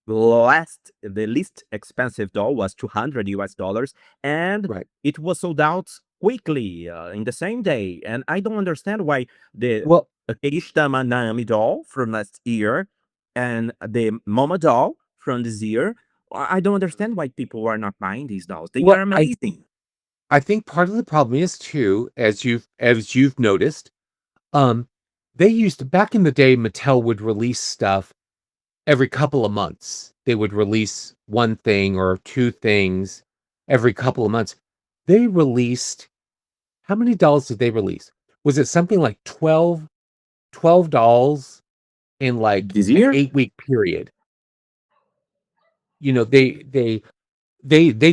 the least expensive doll was 200 US dollars, and Right. it was sold out quickly in the same day. And I don't understand why the Well, Keishta Manami doll from last year and the Moma doll from this year, I don't understand why people are not buying these dolls. They are well, amazing. I think part of the problem is too, as you've noticed, um, they used back in the day, Mattel would release stuff every couple of months. They would release one thing or two things every couple of months. They released how many dolls did they release? Was it something like 12 dolls in like This an year? 8-week period? They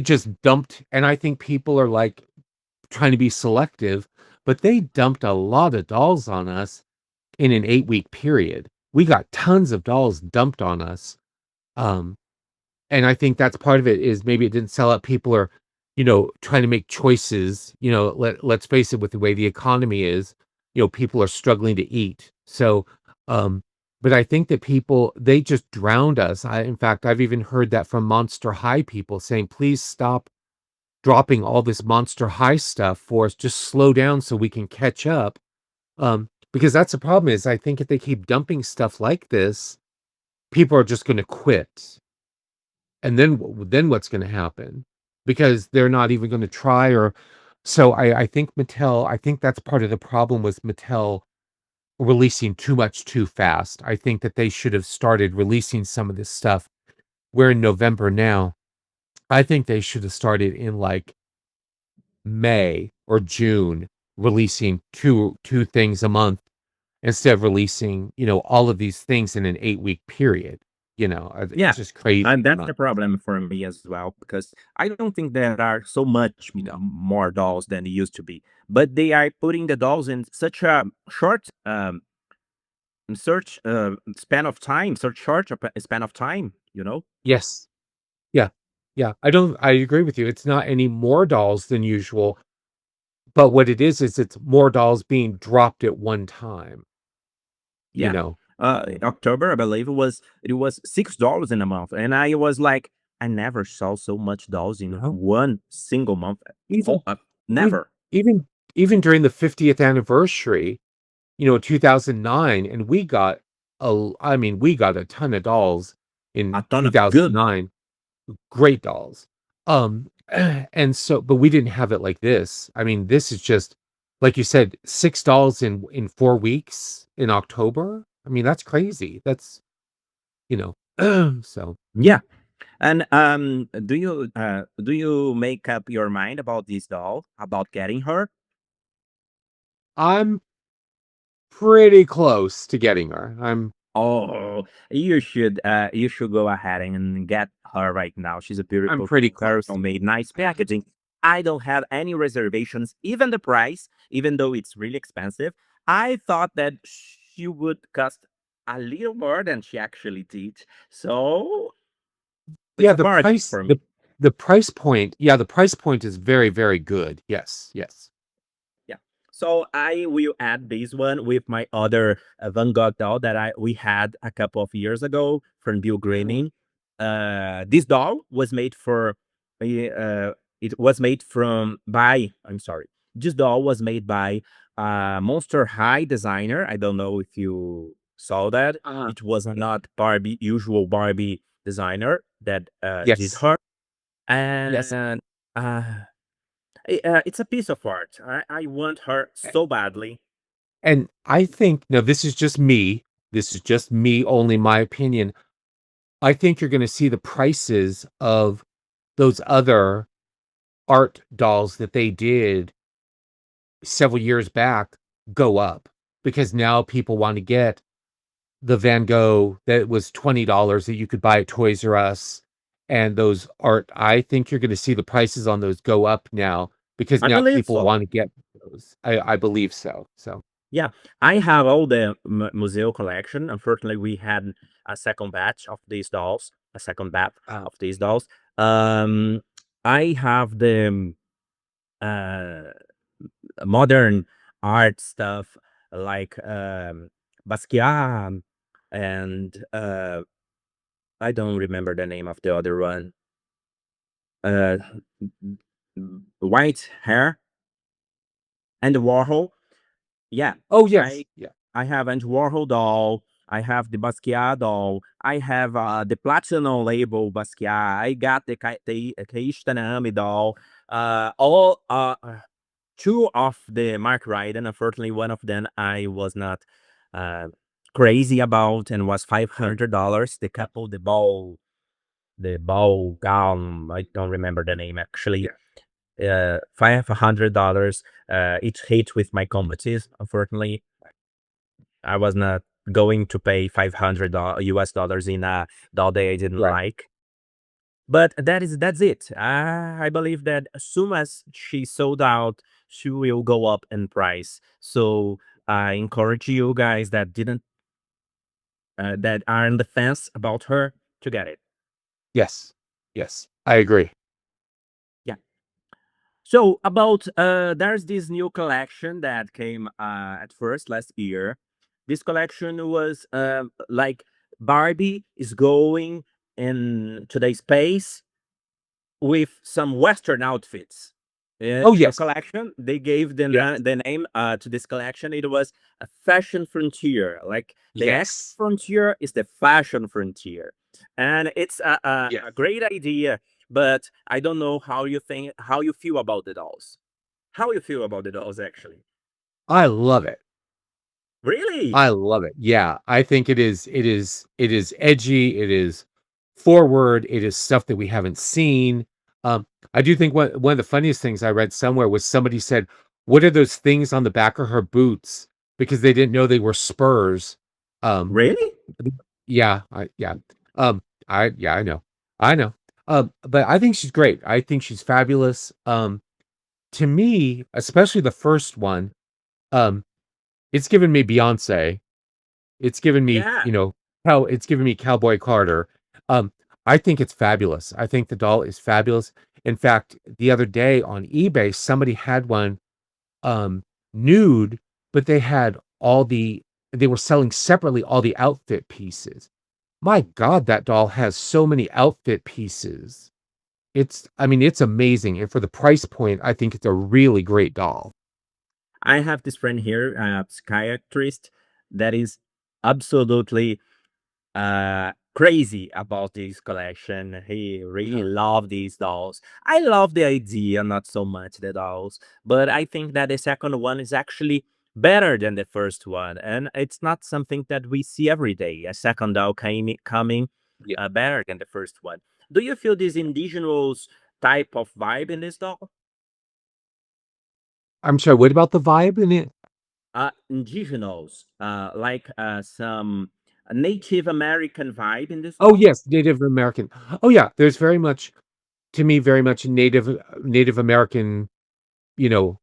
just dumped, and I think people are like trying to be selective, but they dumped a lot of dolls on us in an 8-week period. We got tons of dolls dumped on us. Um, and I think that's part of it is maybe it didn't sell out. People are, trying to make choices. Let's face it, with the way the economy is, people are struggling to eat. So, um, but I think that people they just drowned us. In fact, I've even heard that from Monster High people saying, "Please stop dropping all this Monster High stuff for us. Just slow down so we can catch up." Because that's the problem is I think if they keep dumping stuff like this, people are just going to quit. And then what's gonna happen? Because they're not even gonna try or so I think Mattel I think that's part of the problem with Mattel releasing too much too fast. I think that they should have started releasing some of this stuff. We're in November now. I think they should have started in, like, May or June, releasing two things a month instead of releasing, all of these things in an 8-week period, Yeah. it's just crazy And that's amount. the problem for me as well, because I don't think there are so much more dolls than it used to be. But they are putting the dolls in such a short search span of time, such short span of time, you know? Yes. Yeah. Yeah, I agree with you. It's not any more dolls than usual, but what it is it's more dolls being dropped at one time, you Yeah. know? October, I believe it was $6 in a month. And I was like, I never saw so much dolls in No. one single month. Even ev Never. even even during the 50th anniversary, 2009, and we got a ton of dolls A in ton of good. 2009, great dolls. And so but we didn't have it like this. I mean, this is just like you said, $6 in 4 weeks in October. I mean, that's crazy. That's, you know, so Yeah. And do you make up your mind about this doll, about getting her? I'm pretty close to getting her. Oh, you should go ahead and get her right now. She's a I'm beautiful, pretty very close. well made, nice packaging. I don't have any reservations, even the price, even though it's really expensive. I thought that she would cost a little more than she actually did. So it's Yeah, a bargain for me. the price point, yeah, the price point is very, very good. Yes, yes. Yeah. So I will add this one with my other Van Gogh doll that I we had a couple of years ago from Bill Mhm. Greening. This doll was made for it was made from by I'm sorry. This doll was made by Monster High designer. I don't know if you saw that. Uh, It was not Barbie usual Barbie designer that did yes, her, yes, and uh, it's a piece of art. I want her a so badly. and I think now this is just me, only my opinion. I think you're gonna see the prices of those other art dolls that they did several years back go up, because now people wanna get the Van Gogh that was $20 that you could buy at Toys R Us, and those art I think you're gonna see the prices on those go up now because I now believe people so. wanna get those. I believe so, so, Yeah, I have all the museo collection. Unfortunately, we had a second batch of these dolls, a second batch uh, of these dolls. Um, I have the uh, modern art stuff like Basquiat and I don't remember the name of the other one. Uh, White hair and Warhol. Yeah, oh, yes, I yeah. I have Andy Warhol doll. I have the Basquiat doll. I have the platinum label Basquiat. I got the Keiichi Tanami doll. All two of the Mark Ryden. Unfortunately, one of them I was not uh, crazy about and was $500. The couple, the ball gown. I don't remember the name actually. Yeah. $500. It hit with my competencies. Unfortunately, I was not going to pay US dollars in a doll that I didn't Right. like. But that's it. I believe that as soon as she sold out, she will go up in price. So I encourage you guys that didn't that are on the fence about her to get it. Yes. Yes. I agree. Yeah. So about there's this new collection that came at first last year. This collection was like Barbie is going in today's space with some Western outfits. Oh, The yes. collection they gave Yes. the name to this collection. It was a fashion frontier. Like the next Yes. frontier is the fashion frontier, and it's Yes. a great idea. But I don't know how you feel about the dolls. How you feel about the dolls actually? I love it. Really? I love it. Yeah, I think it is edgy, it is forward, it is stuff that we haven't seen. I do think one of the funniest things I read somewhere was somebody said, "What are those things on the back of her boots?" Because they didn't know they were spurs. Um, Really? yeah. I know. I know. But I think she's great. I think she's fabulous. To me, especially the first one, um, it's given me Beyonce. It's given me, Yeah. how it's given me Cowboy Carter. Um, I think it's fabulous. I think the doll is fabulous. In fact, the other day on eBay, somebody had one um nude, but they were selling separately all the outfit pieces. My God, that doll has so many outfit pieces. I mean, it's amazing. And for the price point, I think it's a really great doll. I have this friend here, a psychiatrist, that is absolutely crazy about this collection. He really Uh-huh. loved these dolls. I love the idea, not so much the dolls, but I think that the second one is actually better than the first one, and it's not something that we see every day. A second doll coming Yeah. better than the first one. Do you feel this indigenous type of vibe in this doll? I'm sorry, what about the vibe in it? Indigenous, like some Native American vibe in this Oh, doll? yes, Native American. Oh, yeah, there's very much to me, very much Native American, you know,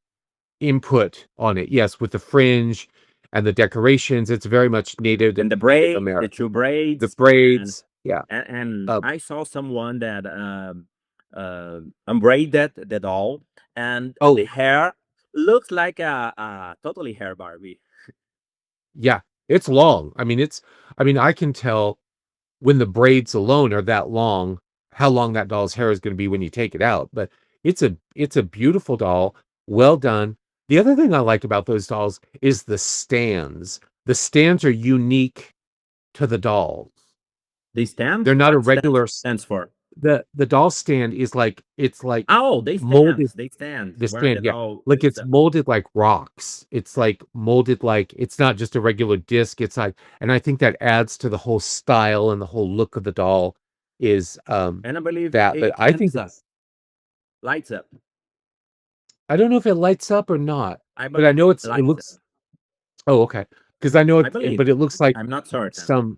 input on it. Yes, with the fringe and the decorations, it's very much And the Native braid, the two American. The braids, and braids, yeah. and Uh, I saw someone that unbraided the doll, and the oh, hair. looks like a totally hair Barbie. Yeah, it's long. I mean, I can tell when the braids alone are that long, how long that doll's hair is gonna be when you take it out, but it's a beautiful doll, well done. The other thing I liked about those dolls is the stands. The stands are unique to the dolls. They stand? They're not a What stand regular stands for? the doll stand is like it's like Oh, they stand. molded They stand the where stand, the yeah, doll like is. it's molded like rocks. It's like molded like it's not just a regular disc. It's like, and I think that adds to the whole style and the whole look of the doll is And I believe that. But it I think hands up, lights up. I don't know if it lights up or not, I but I believe know it it lights up. looks. Oh, okay, because I know I believe. but it looks like I'm not certain. some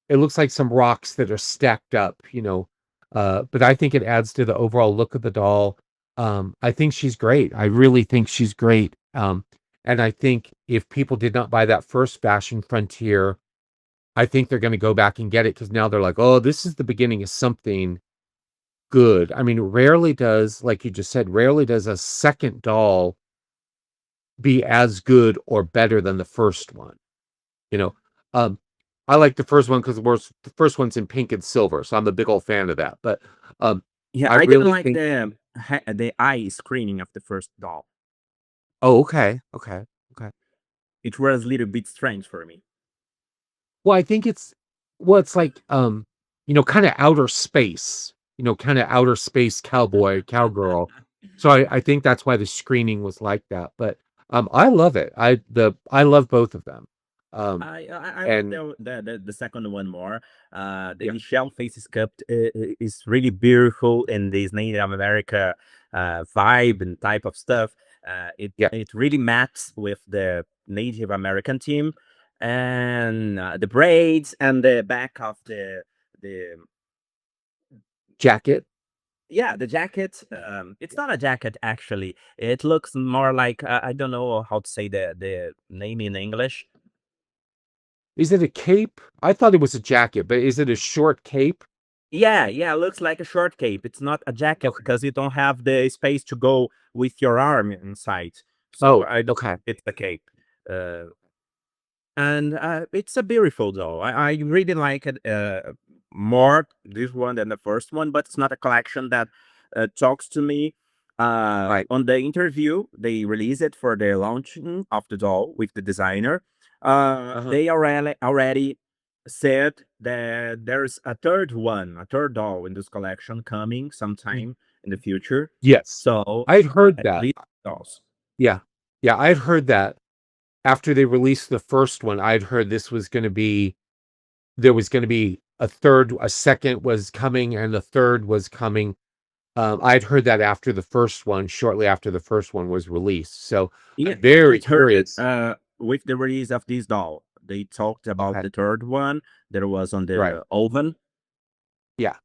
it looks like some rocks that are stacked up, but I think it adds to the overall look of the doll. I think she's great. I really think she's great. And I think if people did not buy that first Fashion Frontier, I think they're going to go back and get it because now they're like, oh, this is the beginning of something good. I mean, rarely does, like you just said, rarely does a second doll be as good or better than the first one. You know, um, I like the first one because the first one's in pink and silver, so I'm a big old fan of that. But um, Yeah, I I didn't really like think, the eye screening of the first doll. oh, okay, okay, okay. It was a little bit strange for me. Well, I think it's like kind of outer space, kind of outer space cowboy, cowgirl. So I think that's why the screening was like that. But I love it. I love both of them. Um, I love and the second one more. The yeah, Michelle face sculpt is really beautiful in this Native America vibe and type of stuff. yeah, It really matches with the Native American team, and the braids and the back of the jacket. yeah, the jacket. It's not a jacket actually. It looks more like I don't know how to say the name in English. Is it a cape? I thought it was a jacket, but is it a short cape? Yeah, yeah, looks like a short cape. It's not a jacket Okay. because you don't have the space to go with your arm inside. So Oh, I don't okay. it's a cape. Uh, and it's a beautiful doll. I really like it more this one than the first one, but it's not a collection that talks to me. Right. On the interview, they release it for the launching of the doll with the designer. Uh-huh. They already said that there's a third one, a third doll in this collection coming Mm. sometime in the future. Yes. So I'd heard at that. least dolls. Yeah. Yeah, I'd heard that. After they released the first one, I'd heard there was gonna be a second was coming, and the third was coming. I'd heard that after the first one, shortly after the first one was released. So Yeah, I'm I very just heard it curious. with the release of this doll. They talked about Okay. the third one that was on Right. the oven. Yeah.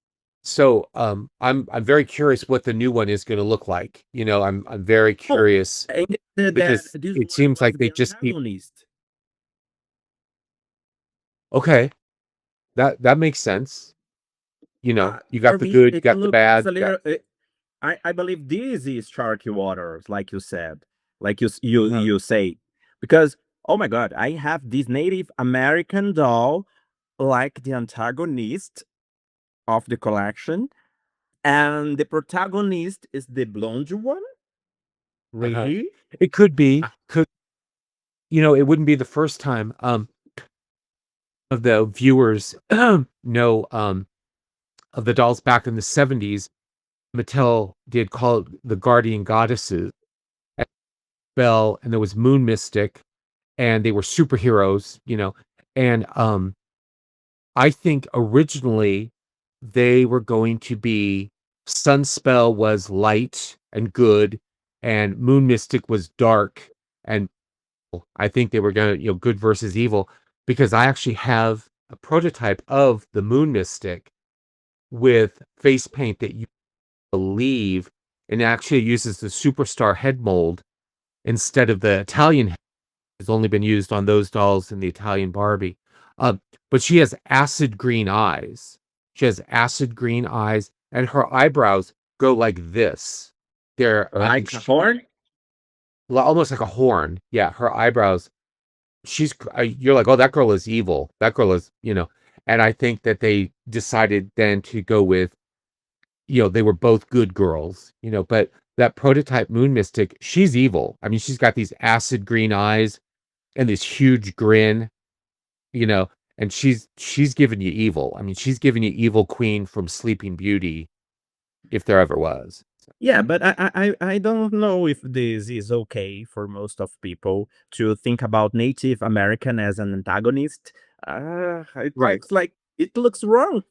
So I'm very curious what the new one is gonna look like. I'm very Oh, curious and they said that because this it one seems was like they the just keep antagonist. okay, that makes sense. You got For the me, good, you it got the looks bad. a little. I believe this is Sharky Waters, like you said, like Uh-huh. you say, because oh my God, I have this Native American doll like the antagonist of the collection, and the protagonist is the blonde one. Uh-huh. Really? It could be. It wouldn't be the first time of the viewers know of the dolls back in the 70s. Mattel did call it the Guardian Goddesses. And Belle, and there was Moon Mystic, and they were superheroes, and I think originally they were going to be Sunspell was light and good, and Moon Mystic was dark and I think they were gonna, good versus evil, because I actually have a prototype of the Moon Mystic with face paint that you believe and actually uses the Superstar head mold instead of the Italian head has only been used on those dolls in the Italian Barbie. But she has acid green eyes. She has acid green eyes, and her eyebrows go like this. They're Like a horn? almost like a horn. Yeah, her eyebrows. You're like, oh, that girl is evil. That girl is, And I think that they decided then to go with, they were both good girls, But that prototype Moon Mystic, she's evil. I mean, she's got these acid green eyes and this huge grin, you know, and she's giving you evil. I mean, she's giving you evil queen from Sleeping Beauty, if there ever was. Yeah, but I don't know if this is okay for most of people to think about Native American as an antagonist. Right. It looks wrong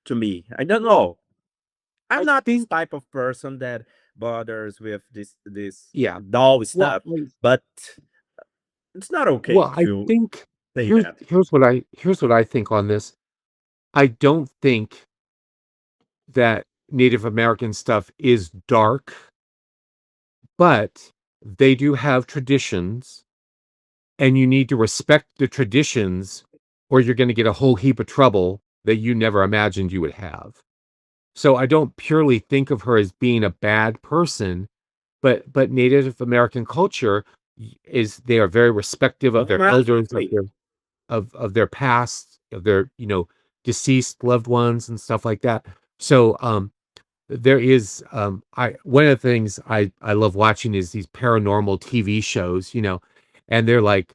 to me. I don't know. I'm I not this think, type of person that bothers with this yeah. doll Well, stuff, but it's not okay I to think say that. here's what I think on this. I don't think that Native American stuff is dark, but they do have traditions, and you need to respect the traditions, or you're going to get a whole heap of trouble that you never imagined you would have. So I don't purely think of her as being a bad person, but Native American culture is they are very respective of their elders, Automatically. of their past, of their deceased loved ones and stuff like that. So there is I one of the things I love watching is these paranormal TV shows, and they're like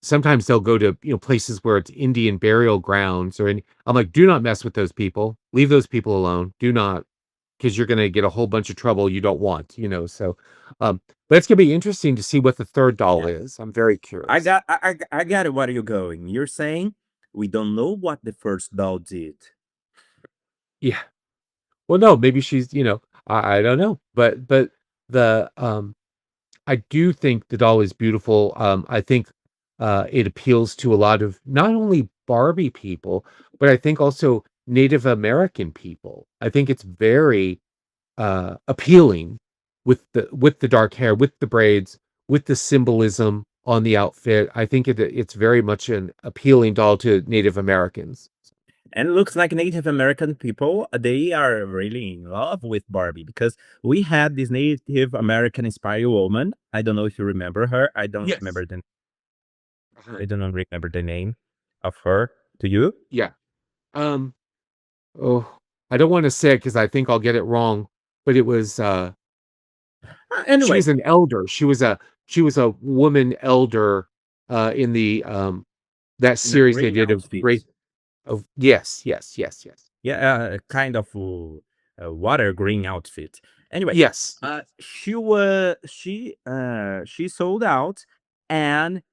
sometimes they'll go to places where it's Indian burial grounds I'm like, do not mess with those people, leave those people alone, do not, because you're going to get a whole bunch of trouble you don't want, so but it's going to be interesting to see what the third doll Yeah. is. I'm very curious. I got it. Where you're going? You're saying we don't know what the first doll did. Yeah. Well, no, maybe she's, I don't know, but the I do think the doll is beautiful. I think it appeals to a lot of not only Barbie people, but I think also Native American people. I think it's very appealing with the dark hair, with the braids, with the symbolism on the outfit. I think it's very much an appealing doll to Native Americans. And it looks like Native American people, they are really in love with Barbie because we had this Native American inspired woman. I don't know if you remember her. Yes. I don't remember the name of her. Do you? Yeah. Um, oh, I don't want to say it because I think I'll get it wrong, but it was she Anyway, was an elder. She was a woman elder in the that in a series they gray did of outfit. great of yes, yes, yes, yes. Yeah, kind of a water green outfit. Anyway, Yes. she sold out, and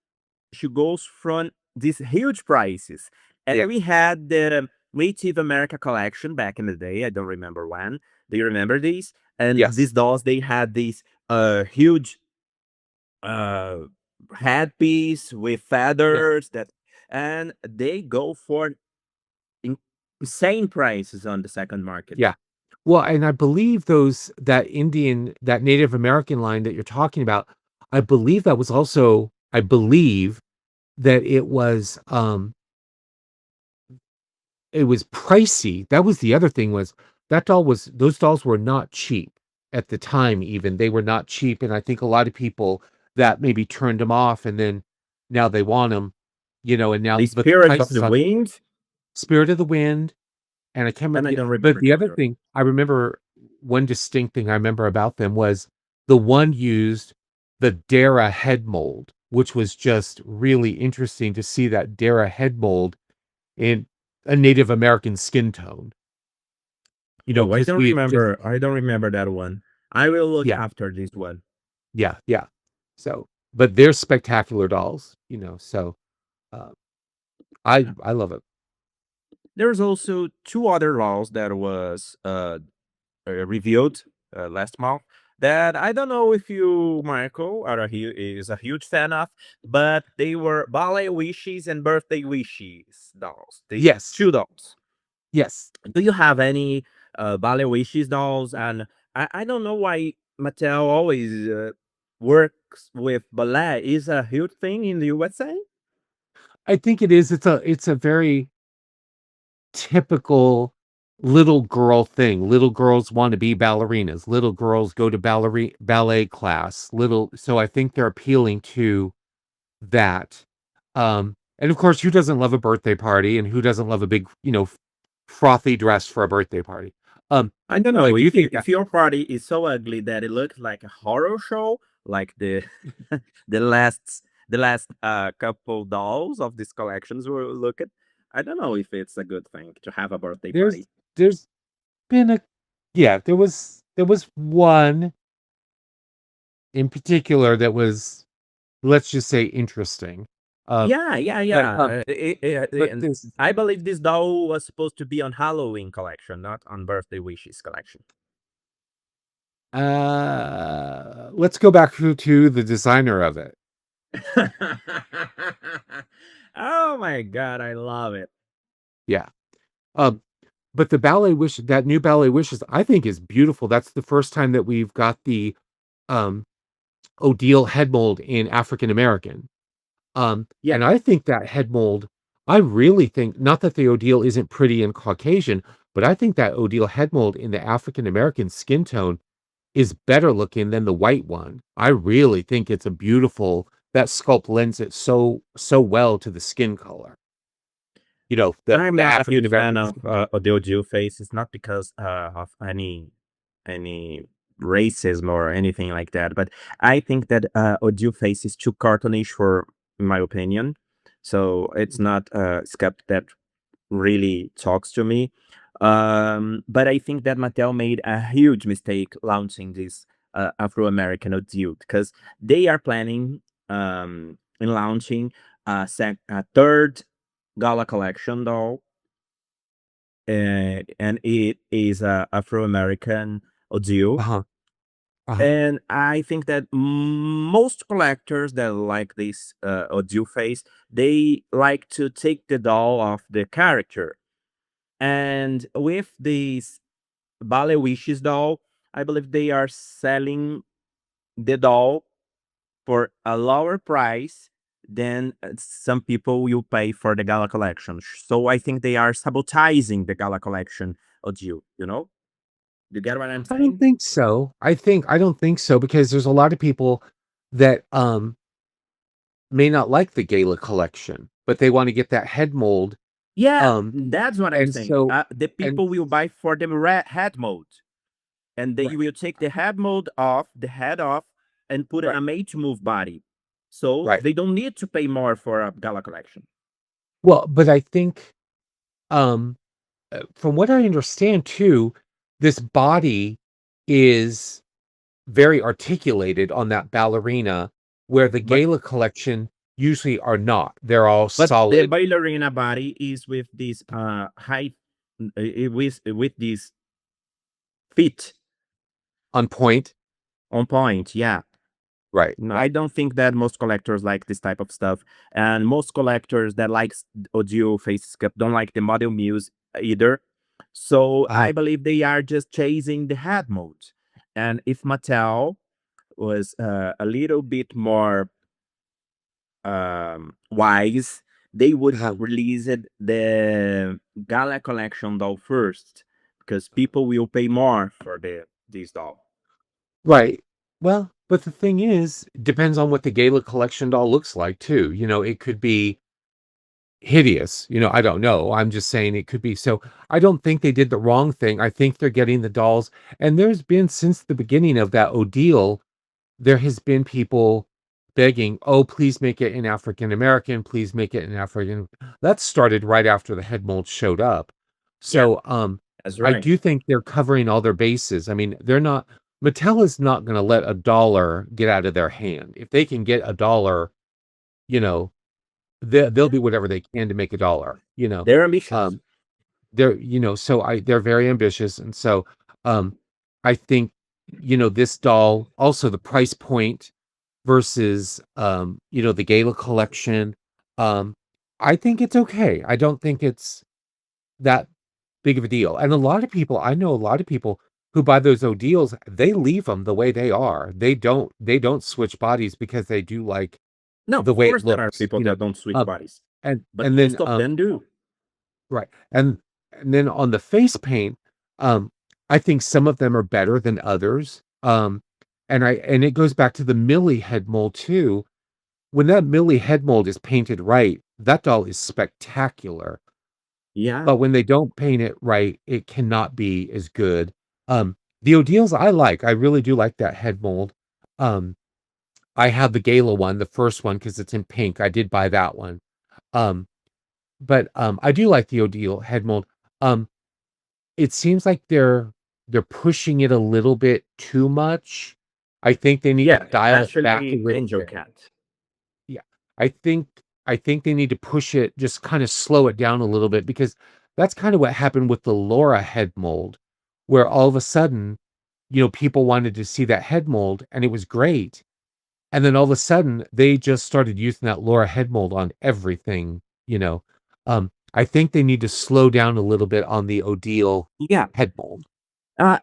she goes from these huge prices. And Yeah. we had the Native America collection back in the day. I don't remember when. Do you remember these? And Yes. these dolls, they had these huge uh headpiece with Yeah. feathers that, and they go for in- insane prices on the second market. Yeah. Well, and I believe that Native American line that you're talking about, I believe that was also I believe that it was pricey. That was the other thing was that doll was those dolls were not cheap at the time even. They were not cheap, and I think a lot of people that maybe turned them off, and then now they want them, and now The but the Spirit of prices the on Wind, Spirit of the Wind, and I can't and remember I don't but remember the the other other. thing I remember one distinct thing I remember about them was the one used the Dara head mold, which was just really interesting to see that Dara head mold in a Native American skin tone, Oh, because we had just I don't remember that one. I will look yeah, after this one. yeah, yeah. So, but they're spectacular dolls, so, uh, I love it. There's also two other laws that was revealed last month that I don't know if you, Michael, is a huge fan of, but they were ballet wishes and birthday wishes dolls. These Yes, two dolls. yes. Do you have any ballet wishes dolls? And I don't know why Mattel always works with ballet. Is a huge thing in the USA. I think it is. It's a very typical. little girl thing. Little girls want to be ballerinas. Little girls go to ballet class. So I think they're appealing to that. And of course, who doesn't love a birthday party and who doesn't love a big, frothy dress for a birthday party? I don't So know I do if think that if your party is so ugly that it looks like a horror show, like the the last couple dolls of these collections we look at. I don't know if it's a good thing to have a birthday there's party. there's been a yeah, there was one in particular that was, let's just say, interesting. Um, Yeah, yeah, but yeah. but And this I believe this doll was supposed to be on Halloween collection, not on birthday wishes collection. let's go back to the designer of it. Oh my god, I love it. Yeah. Um, but that new ballet wishes, I think is beautiful. That's the first time that we've got the um Odile head mold in African American. Yeah, And I think that head mold, I really think, not that the Odile isn't pretty and Caucasian, but I think that Odile head mold in the African American skin tone is better looking than the white one. I really think it's a beautiful, that sculpt lends it so well to the skin color. I'm The not a African huge fan American of skin tone. Odile face. It's not because of any racism or anything like that, but I think that Odile face is too cartoonish for, in my opinion. So it's not a sculpt that really talks to me. But I think that Mattel made a huge mistake launching this Afro American Odile because they are planning in launching a third gala collection doll, and it is a Afro American Odile. Uh-huh. Uh-huh. And I think that most collectors that like this Odile face, they like to take the doll of the character. And with this Ballet Wishes doll, I believe they are selling the doll for a lower price than some people will pay for the Gala collection. So I think they are sabotaging the Gala collection of you know? You get what I'm I don't saying? think so. I don't think so because there's a lot of people that may not like the Gala collection, but they want to get that head mold. Yeah, Um that's what I'm and saying. so The and people will buy for the head mode, and they right, will take the head mold off, the head off, and put right, a made to move body. So right. they don't need to pay more for a Gala collection. Well, but I think um from what I understand too, this body is very articulated on that ballerina where the But Gala collection usually are not. They're all the solid ballerina body is with this height, with this feet on point. on point. Yeah. Right, No, right. I don't think that most collectors like this type of stuff, and most collectors that likes audio face sculpt don't like the model muse either. So Uh, I believe they are just chasing the head mode. And if Mattel was a little bit more wise, they would uh, release it the Gala collection doll first, because people will pay more for this doll. right. Well, but the thing is, depends on what the Gala collection doll looks like too. It could be hideous. I don't know. I'm just saying it could be. So I don't think they did the wrong thing. I think they're getting the dolls. And there's been since the beginning of that Odile, there has been people begging, "Oh, please make it an African American, please make it an African." That started right after the head mold showed up. Yeah, So, that's I right. do think they're covering all their bases. I mean, they're not Mattel is not going to let a dollar get out of their hand. If they can get a dollar, you know, they'll Yeah, do whatever they can to make a dollar. they're ambitious. Um, they're very ambitious, and so, um, I think, this doll, also the price point versus, the Gala collection, um, I think it's okay. I don't think it's that big of a deal, and I know a lot of people who buy those Odiles, they leave them the way they are. They don't switch bodies because they do like No, the of way it course there are looks, people that don't switch um, bodies, and but and then, most of them do. right, and and then on the face paint, um, I think some of them are better than others. And it goes back to the Millie head mold too. When that Millie head mold is painted right, that doll is spectacular. Yeah. But when they don't paint it right, it cannot be as good. The Odils I like. I really do like that head mold. Um, I have the Gala one, the first one, because it's in pink. I did buy that one. Um, but I do like the Odile head mold. Um, it seems like they're pushing it a little bit too much. I think they need to Yeah, dial it back a especially little Angel bit. Cat. Yeah. I think I think they need to push it, just kind of slow it down a little bit because that's kind of what happened with the Laura head mold, where all of a sudden, people wanted to see that head mold and it was great. And then all of a sudden they just started using that Laura head mold on everything. I think they need to slow down a little bit on the Odile Yeah, head mold. I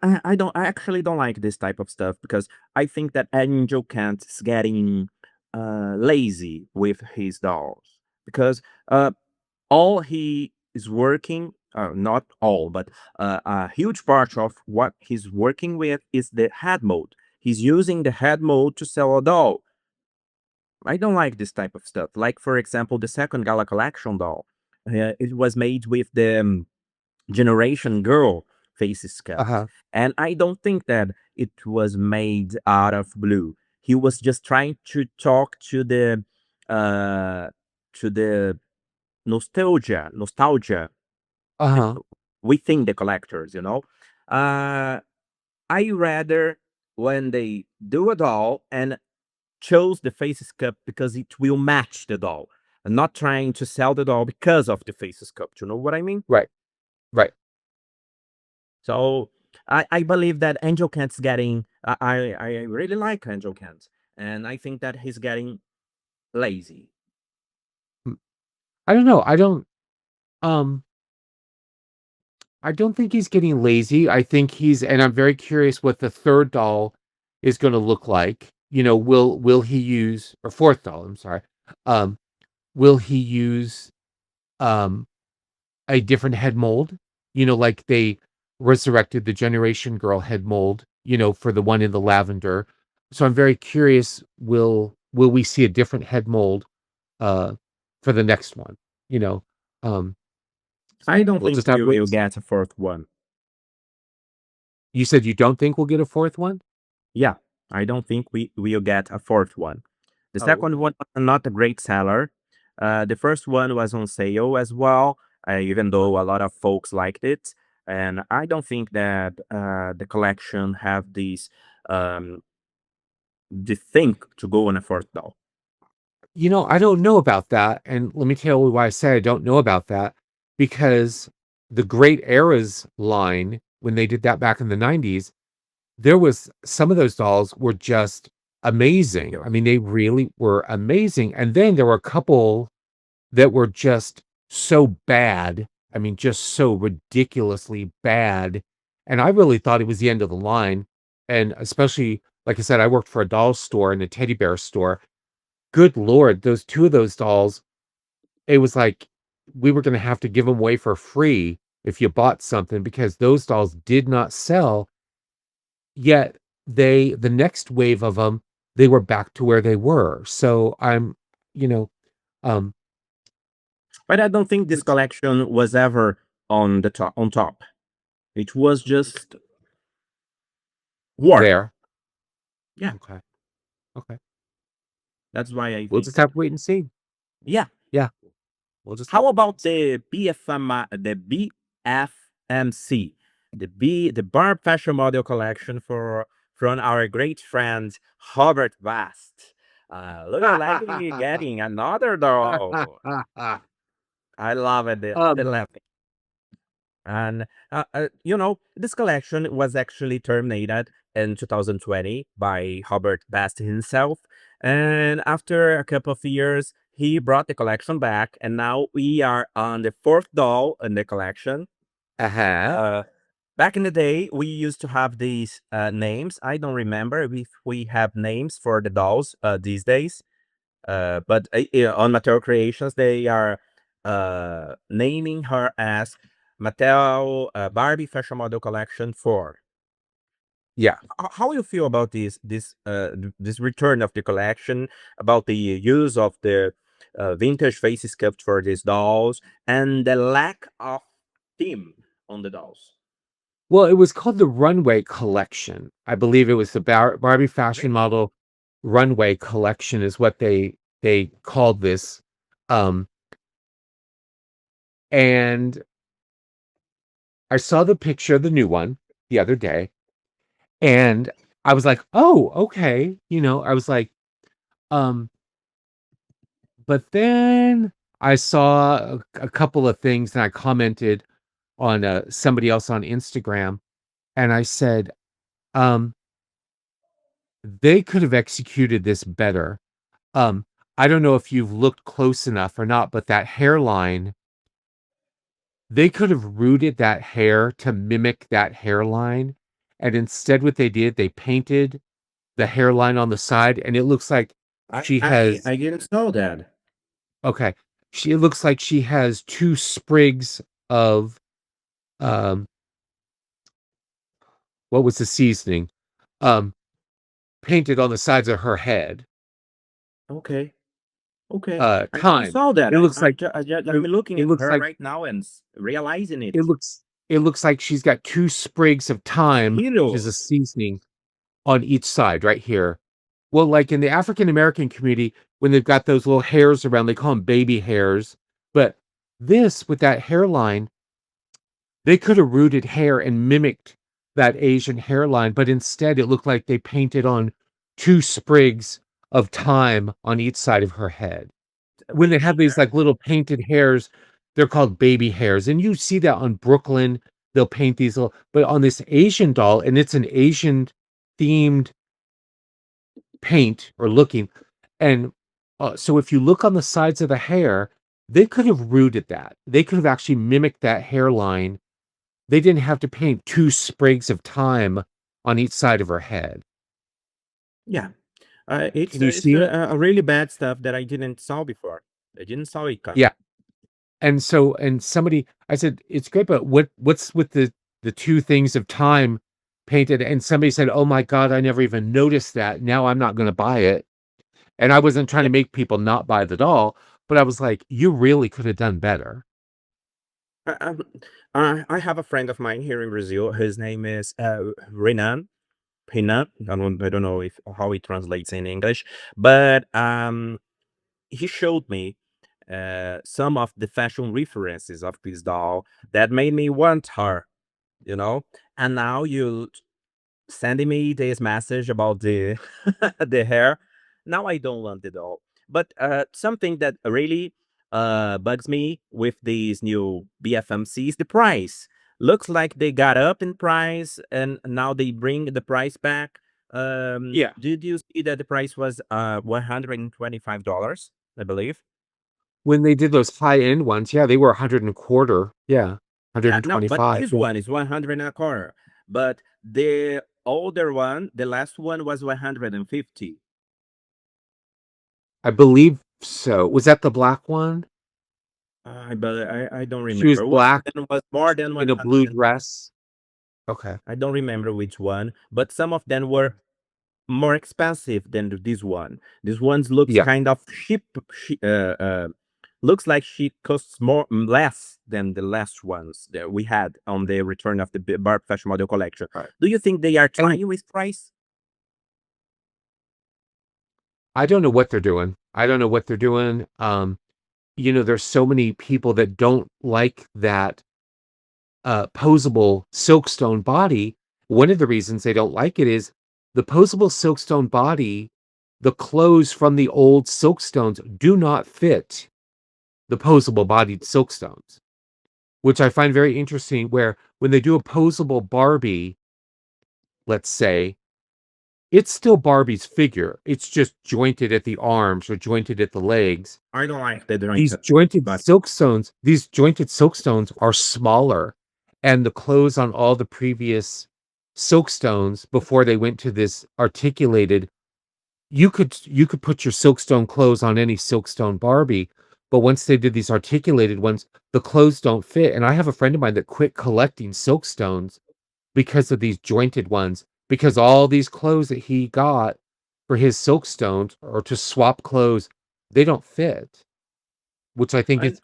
actually don't like this type of stuff because I think that Angel Kant is getting lazy with his dolls because all he is working, not all, but a huge part of what he's working with is the head mode. He's using the head mode to sell a doll. I don't like this type of stuff. Like, for example, the second Gala Collection doll. It was made with the Generation Girl face sculpt. Uh-huh. And I don't think that it was made out of blue. He was just trying to talk uh to the nostalgia Uh-huh. within the collectors, you know. Uh I rather when they do a doll and chose the face sculpt because it will match the doll, and not trying to sell the doll because of the face sculpt. You know what I mean? Right. Right. So I believe that Angel Kent's getting. I really like Angel Kent, and I think that he's getting lazy. Mm, I don't know. Um I don't think he's getting lazy. I think and I'm very curious what the third doll is going to look like. Will he use or fourth doll, I'm sorry. Um will he use um a different head mold? Like they resurrected the Generation Girl head mold, for the one in the lavender. So I'm very curious, will we see a different head mold uh for the next one? You know. Um I don't we'll think just have we to wait will and see. get a fourth one. You said you don't think we'll get a fourth one? Yeah, I don't think we will get a fourth one. The Oh, second okay. one was not a great seller. The first one was on sale as well, even though a lot of folks liked it. And I don't think that the collection have um, this thing to go on a fourth doll. I don't know about that, and let me tell you why I say I don't know about that, because the Great Eras line, when they did that back in the 90s, there was some of those dolls were just amazing. I mean, they really were amazing, and then there were a couple that were just so bad. I mean, just so ridiculously bad, and I really thought it was the end of the line, and especially, like I said, I worked for a doll store and a teddy bear store. Good lord, those 2 of those dolls, it was like we were gonna have to give them away for free if you bought something because those dolls did not sell, yet the next wave of them, they were back to where they were. So you know, um, But I don't think this it's collection was ever on the top. On top, it was just work. there. Yeah, Okay, okay. that's why I We'll think. just have to wait and see. Yeah. Yeah, we'll just have How to wait about and see. the BFMC, the Barb Fashion Model Collection from our great friend Robert Bast. Looks like we getting another doll. I love it. The Um, laughing. And this collection was actually terminated in 2020 by Robert Bast himself. And after a couple of years, he brought the collection back, and now we are on the fourth doll in the collection. uh-huh, Uh, Back in the day, we used to have these names. I don't remember if we have names for the dolls these days. But on Material Creations, they are naming her as Mattel Barbie Fashion Model Collection 4. Yeah. How you feel about this return of the collection, about the use of the vintage face sculpt for these dolls, and the lack of theme on the dolls? Well, it was called the Runway Collection. I believe it was the Barbie fashion Really? model runway collection is what they called this. Um, and I saw the picture of the new one the other day, and I was like, "Oh, okay." I was like, um, but then I saw a couple of things, and I commented on somebody else on Instagram, and I said, um, they could have executed this better. Um, I don't know if you've looked close enough or not, but that hairline, they could have rooted that hair to mimic that hairline. And instead, what they did, they painted the hairline on the side, and it looks like I she I has, I didn't know that. okay, it looks like she has two sprigs of, um, what was the seasoning? Um, Painted on the sides of her head. Okay, okay. I didn't Thyme. saw that. It looks like, I'm it, looking it at looks her like, right now and realizing it it. looks, it looks like she's got two sprigs of thyme, which is Hero. a seasoning on each side right here. Well, like in the African American community, when they've got those little hairs around, they call them baby hairs. But this, with that hairline, they could have rooted hair and mimicked that Asian hairline, but instead it looked like they painted on two sprigs of thyme on each side of her head. A When they have baby these hair. like little painted hairs, they're called baby hairs. And you see that on Brooklyn. They'll paint these little, but on this Asian doll, and it's an Asian themed paint or looking. And so if you look on the sides of the hair, they could have rooted that. They could have actually mimicked that hairline. They didn't have to paint two sprigs of thyme on each side of her head. Yeah. Can you see it? A really bad stuff that I didn't saw before. I didn't saw it Yeah. coming. And somebody, I said, it's great, but what's with the two things of time painted? And somebody said, "Oh my God, I never even noticed that. Now I'm not going to buy it." And I wasn't trying Yeah. to make people not buy the doll, but I was like, you really could have done better. I, um, I have a friend of mine here in Brazil. His name is Renan. Renan. I don't know if how it translates in English, but he showed me some of the fashion references of this doll that made me want her, you know. And now you sending me this message about the the hair. Now I don't want it all. But something that really bugs me with these new BFMC is the price. Looks like they got up in price and now they bring the price back. Yeah. Did you see that the price was $125, I believe? When they did those high-end ones, yeah, they were 100 and a quarter. Yeah. Yeah, no, but 125. this Yeah. one is 100 and a quarter. But the older one, the last one was 150. I believe so. Was that the black one? I don't She was remember. One black of them was more than in a blue 100. dress. Okay. I don't remember which one, but some of them were more expensive than this one. This one's looks Yeah. kind of cheap. Looks like she costs less than the last ones that we had on the return of the Barb Fashion Model Collection. Right. Do you think they are And trying with price? I don't know what they're doing. I don't know what they're doing. There's so many people that don't like that posable silkstone body. One of the reasons they don't like it is the posable silkstone body, the clothes from the old silkstones do not fit the posable bodied silkstones, which I find very interesting. Where when they do a posable Barbie, let's say, it's still Barbie's figure. It's just jointed at the arms or jointed at the legs. I don't like the drink, but These jointed silkstones are smaller, and the clothes on all the previous silkstones before they went to this articulated, you could put your silkstone clothes on any silkstone Barbie, but once they did these articulated ones, the clothes don't fit, and I have a friend of mine that quit collecting silk stones because of these jointed ones, because all these clothes that he got for his silk stones or to swap clothes, they don't fit, which I think And is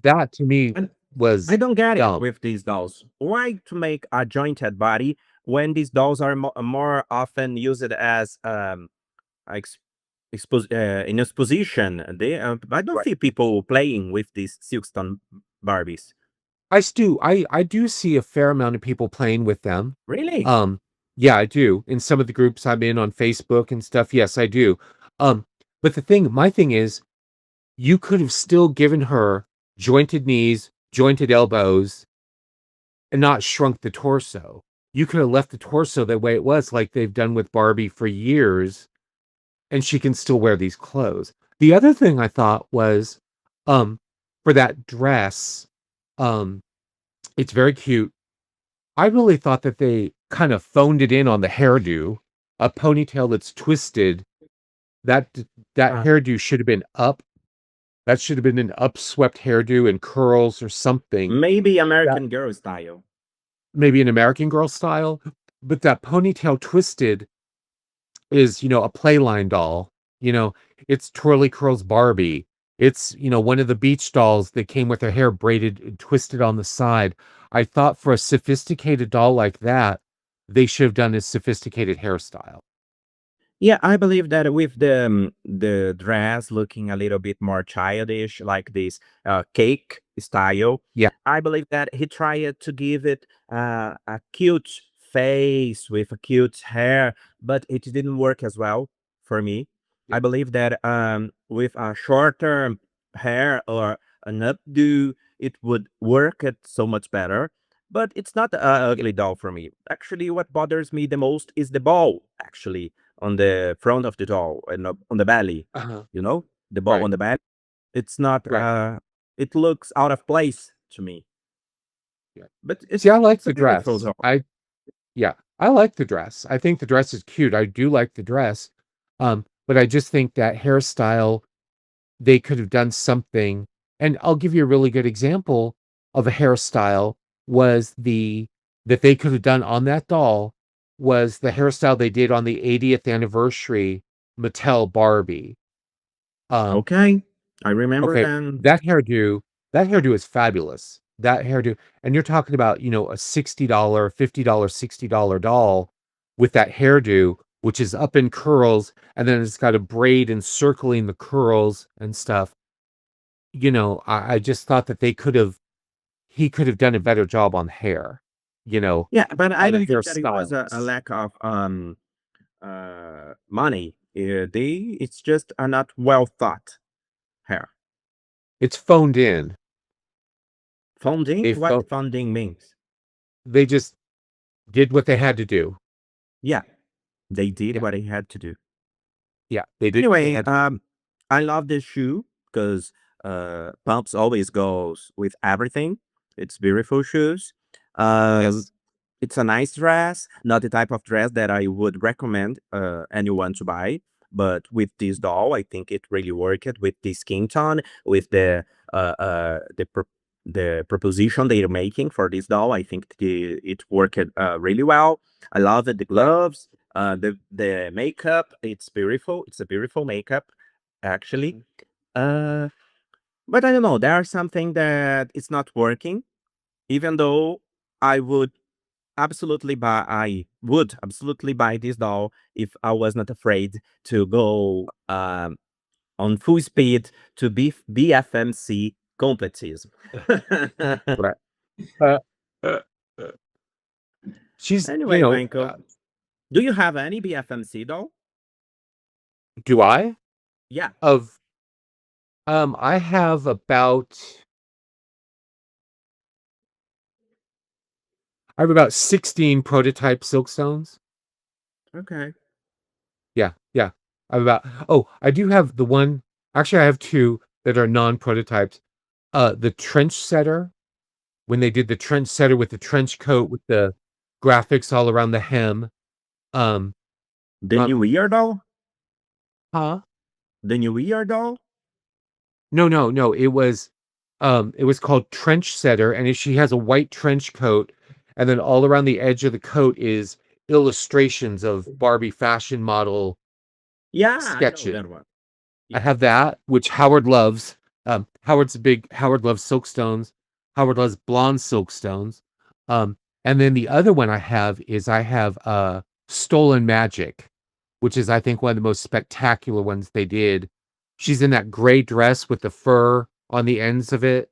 that to me and I was don't get it dumb. with these dolls. Why to make a jointed body when these dolls are more often used as ex in exposition? I don't Right. see people playing with these Silkstone Barbies. I do see a fair amount of people playing with them. Really? Um, yeah, I do. In some of the groups I'm in on Facebook and stuff, yes, I do. Um, but my thing is, you could have still given her jointed knees, jointed elbows, and not shrunk the torso. You could have left the torso the way it was, like they've done with Barbie for years, and she can still wear these clothes. The other thing I thought was, um, for that dress, um, it's very cute. I really thought that they kind of phoned it in on the hairdo, a ponytail that's twisted. That that Uh, hairdo should have been up. That should have been an upswept hairdo and curls or something. Maybe That American Girl style. maybe an American Girl style, but that ponytail twisted is, a Playline doll. You know, it's Twirly Curls Barbie. It's, one of the beach dolls that came with her hair braided and twisted on the side. I thought for a sophisticated doll like that, they should have done a sophisticated hairstyle. Yeah, I believe that with the dress looking a little bit more childish, like this cake style, Yeah. I believe that he tried to give it a cute face with a cute hair, but it didn't work as well for me. Yeah. I believe that with a shorter hair or an updo, it would work it so much better. But it's not a ugly doll for me. Actually, what bothers me the most is the ball. Actually, on the front of the doll and on the belly, Uh-huh. you know, the ball Right. on the belly. It's not. Right. It looks out of place to me, Yeah. but See, I like it's a the beautiful dress. doll. Yeah, I like the dress. I think the dress is cute. I do like the dress. But I just think that hairstyle, they could have done something. And I'll give you a really good example of a hairstyle was that they could have done on that doll was the hairstyle they did on the 80th anniversary Mattel Barbie. Um, Okay, I remember Okay, then. that hairdo that hairdo is fabulous. That hairdo and you're talking about, a $60, $50, $60 doll with that hairdo, which is up in curls, and then it's got a braid encircling the curls and stuff. I just thought that he could have done a better job on hair, you know, Yeah, but I on a don't think that it was a hairstylist. lack of money. It's just a not well thought hair. It's phoned in. Funding? They What pho funding means? they just did what they had to do. Yeah, they did Yeah, what they had to do. yeah, they did what they Anyway, had. I love this shoe because pumps always goes with everything. It's beautiful shoes. Um, Yes. it's a nice dress, not the type of dress that I would recommend anyone to buy. But with this doll, I think it really worked with the skin tone, with uh, uh, the pro- the proposition they're making for this doll. I think it worked really well. I love it. The Right. gloves, the makeup, it's beautiful. It's a beautiful makeup, actually. Mhm. Uh, but I don't know. There are something that is not working, even though I would I would absolutely buy this doll if I was not afraid to go on full speed to BFMC competition. Right. Uh, uh, uh, she's, Anyway, Michael, do you have any BFMC doll? do I? Yeah. Of I have about 16 prototype Silkstones. Okay. Yeah, yeah. I do have the one, actually I have two that are non-prototypes. The trench setter, when they did the trench setter with the trench coat with the graphics all around the hem. Um, The um, new year doll? huh? The new year doll? No, no, no. It was called Trench Setter, and she has a white trench coat, and then all around the edge of the coat is illustrations of Barbie fashion model Yeah, I know sketches. that one. I Yeah. have that, which Howard loves. Howard loves silkstones. Howard loves blonde silkstones. Um, and then the other one I have Stolen Magic, which is I think one of the most spectacular ones they did. She's in that gray dress with the fur on the ends of it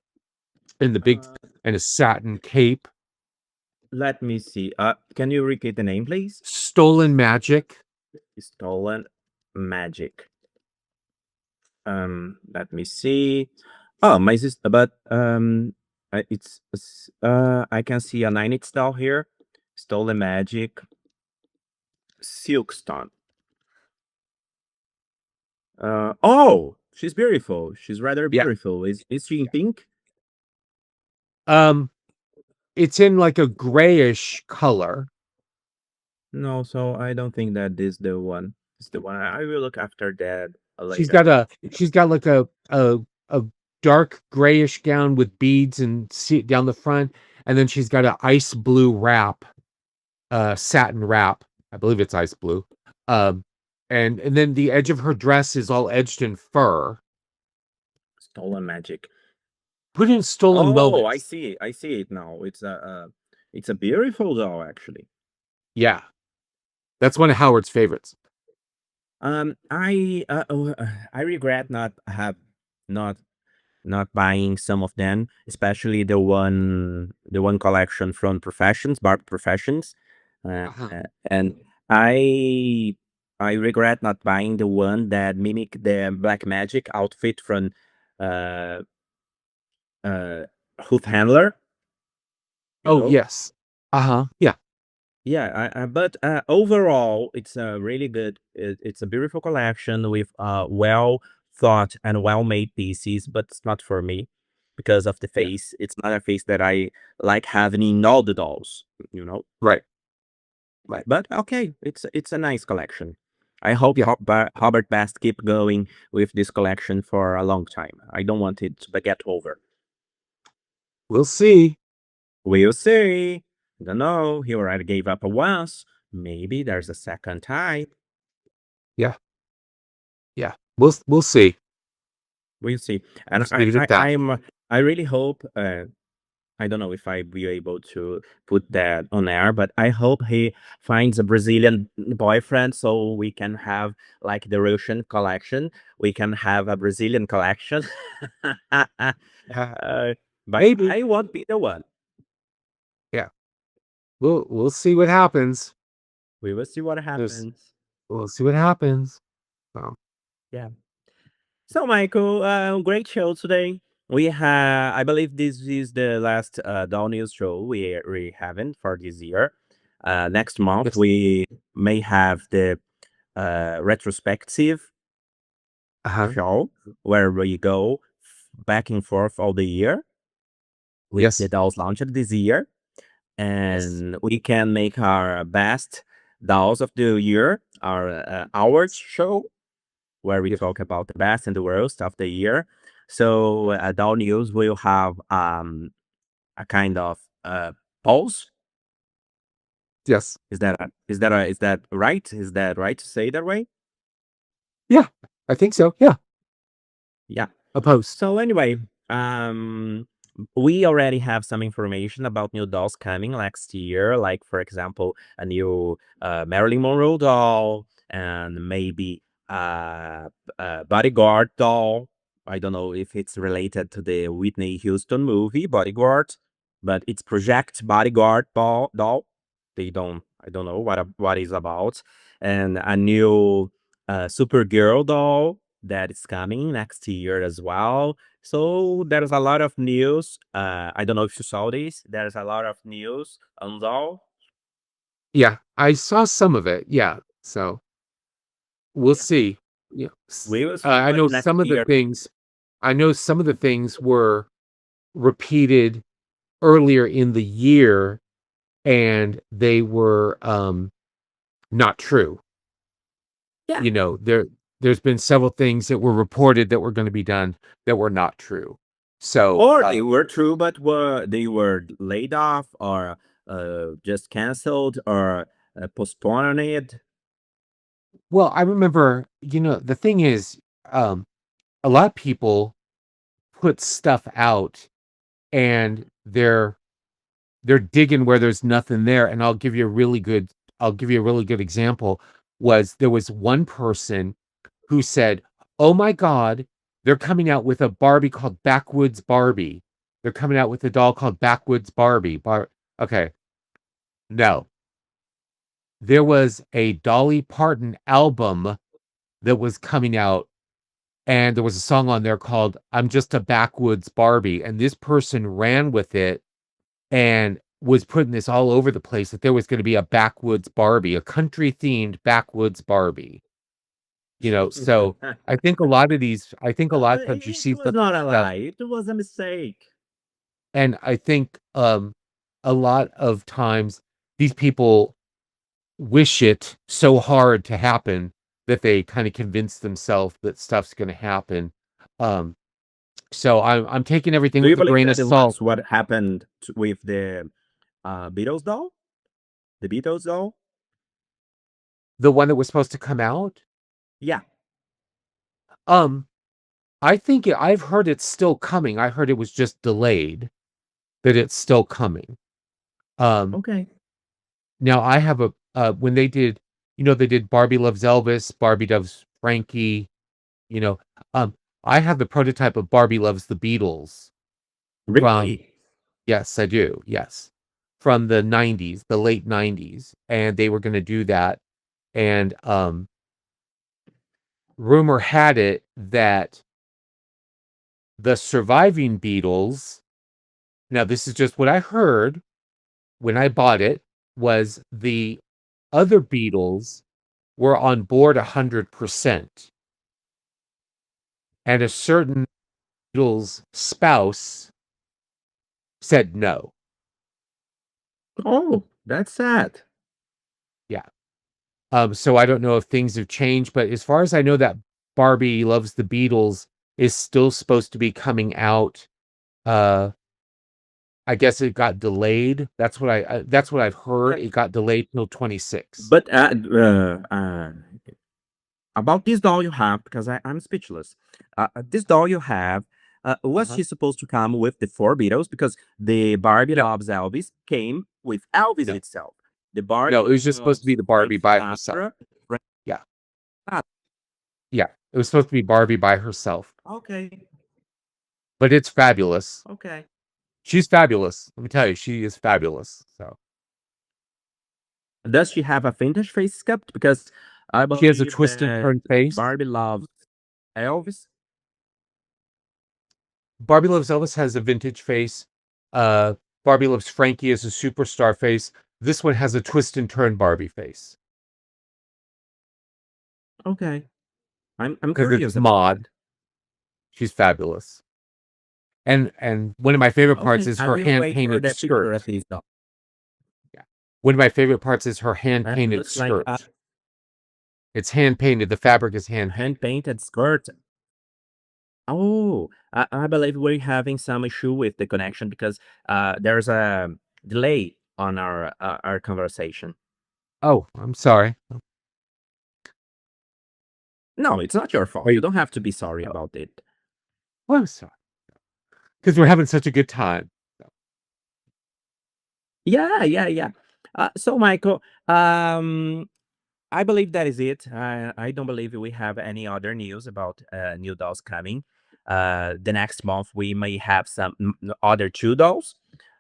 and the big Uh, and a satin cape. Let me see. Can you repeat the name, please? Stolen Magic. Stolen Magic. Let me see. Oh, my sister, but I can see a nine inch doll here. Stolen Magic, Silkstone. Oh, she's beautiful. She's rather Yeah. beautiful. Is she in pink? Um, it's in like a grayish color. No, so I don't think that is the one. It's the one. I will look after that later. She's got like a dark grayish gown with beads and see down the front, and then she's got a ice blue wrap, satin wrap. I believe it's ice blue. Um, and then the edge of her dress is all edged in fur. Stolen Magic. Put in stolen Oh, I moments. see. I see it now. It's a beautiful doll, actually. Yeah, that's one of Howard's favorites. I regret not not buying some of them, especially the one collection from Professions, Barb Professions, Uh-huh. and I I regret not buying the one that mimic the Black Magic outfit from uh uh Hoof Handler, you Oh know. yes. Uh-huh. Yeah. Yeah, but overall, it's a really good. It's a beautiful collection with well thought and well made pieces, but it's not for me because of the Yeah. face. It's not a face that I like having in all the dolls, you know. Right. Right. But okay, it's a nice collection. I hope Yeah. Robert Best keep going with this collection for a long time. I don't want it to get over. We'll see. We'll see. Don't know. He already gave up once. Maybe there's a second time. Yeah. Yeah. We'll see. We'll see. We'll And just leave it at that. I really hope I don't know if I be able to put that on air, but I hope he finds a Brazilian boyfriend so we can have like the Russian collection. We can have a Brazilian collection. Yeah. But Maybe. I won't be the one. Yeah. We'll see what happens. We will see what Just happens. we'll see what happens. So, Yeah. So, Michael, great show today. I believe this is the last Dow News show we having for this year. Next month, yes. we may have the retrospective Uh-huh. show where we go back and forth all the year with the Yes. dolls launched this year. Yes. And we can make our best dolls of the year, our awards show where we Yep. talk about the best and the worst of the year. So Dow News will have a kind of polls. Yes. Is that right? Is that right to say that way? Yeah. I think so. Yeah. Yeah. A post. So anyway, um, we already have some information about new dolls coming next year, like for example, a new Marilyn Monroe doll and maybe a Bodyguard doll. I don't know if it's related to the Whitney Houston movie Bodyguard, but it's Project Bodyguard doll. I don't know what is about, and a new Supergirl doll that is coming next year as well. So there's a lot of news. I don't know if you saw this. There's a lot of news on Doll. Yeah. I saw some of it. Yeah. So we'll Yeah. see. Yeah. We will see I what know next some of the year. things. I know some of the things were repeated earlier in the year, and they were not true. Yeah. You know, there. there's been several things that were reported that were going to be done that were not true. So, Or they were true, but they were laid off, or just canceled, or postponed. well, I remember, the thing is, um, a lot of people put stuff out and they're digging where there's nothing there. And I'll give you a really good example. There was one person who said, "Oh my God, they're coming out with a Barbie called Backwoods Barbie. They're coming out with a doll called Backwoods Barbie." Okay, no. There was a Dolly Parton album that was coming out, and there was a song on there called "I'm Just a Backwoods Barbie," and this person ran with it and was putting this all over the place that there was going to be a backwoods Barbie, a country themed backwoods Barbie. So I think a lot of times you It see was the not a stuff, lie. It was a mistake. and I think a lot of times these people wish it so hard to happen that they kind of convince themselves that stuff's going to happen. Um, so I'm taking everything Do you with a believe grain that of salt. that's what happened with the Beatles doll? The Beatles doll? The one that was supposed to come out. Yeah. Um, I've heard it's still coming. I heard it was just delayed, that it's still coming. Um, Okay. Now I have when they did, they did Barbie Loves Elvis, Barbie Loves Frankie, you know, um, I have the prototype of Barbie Loves the Beatles from, Really? yes, I do. Yes. From the 90s, the late 90s, and they were going to do that. And rumor had it that the surviving Beatles, now this is just what I heard when I bought it, was the other Beatles were on board 100%, and a certain Beatles spouse said no. Oh, that's sad. Yeah. So I don't know if things have changed, but as far as I know, that Barbie Loves the Beatles is still supposed to be coming out. Uh, I guess it got delayed. That's what I've heard. Okay. It got delayed till 26. But about this doll you have, because I'm speechless. This doll you have, was Uh-huh. she supposed to come with the four Beatles? Because the Barbie No, Loves Elvis came with Elvis no, itself. The no. It Barbie was just supposed to be Loves the Barbie Frank by herself. Sinatra. Frank Yeah, Sinatra. yeah. It was supposed to be Barbie by herself, Okay. but it's fabulous. Okay. She's fabulous. Let me tell you, she is fabulous. So Does she have a vintage face sculpt? Because I she has a believe twist and that turn face. Barbie Loves Elvis. Barbie Loves Elvis has a vintage face. Uh, Barbie Loves Frankie is a superstar face. This one has a twist and turn Barbie face Okay. I'm because it's curious about mod. that. She's fabulous. And one of my favorite parts Okay. is I her will hand wait for painted the picture of skirt. this doll. Yeah. One of my favorite parts is her hand That painted looks like a skirt. It's hand painted. The fabric is hand hand painted. painted skirt. Oh, I believe we're having some issue with the connection because there's a delay on our conversation. Oh, I'm sorry. No, it's not your fault. You Wait. don't have to be sorry Oh, about it. I'm sorry because we're having such a good time. Yeah, yeah, yeah. So, Michael, I believe that is it. I don't believe we have any other news about new dolls coming. The next month we may have some other two dolls.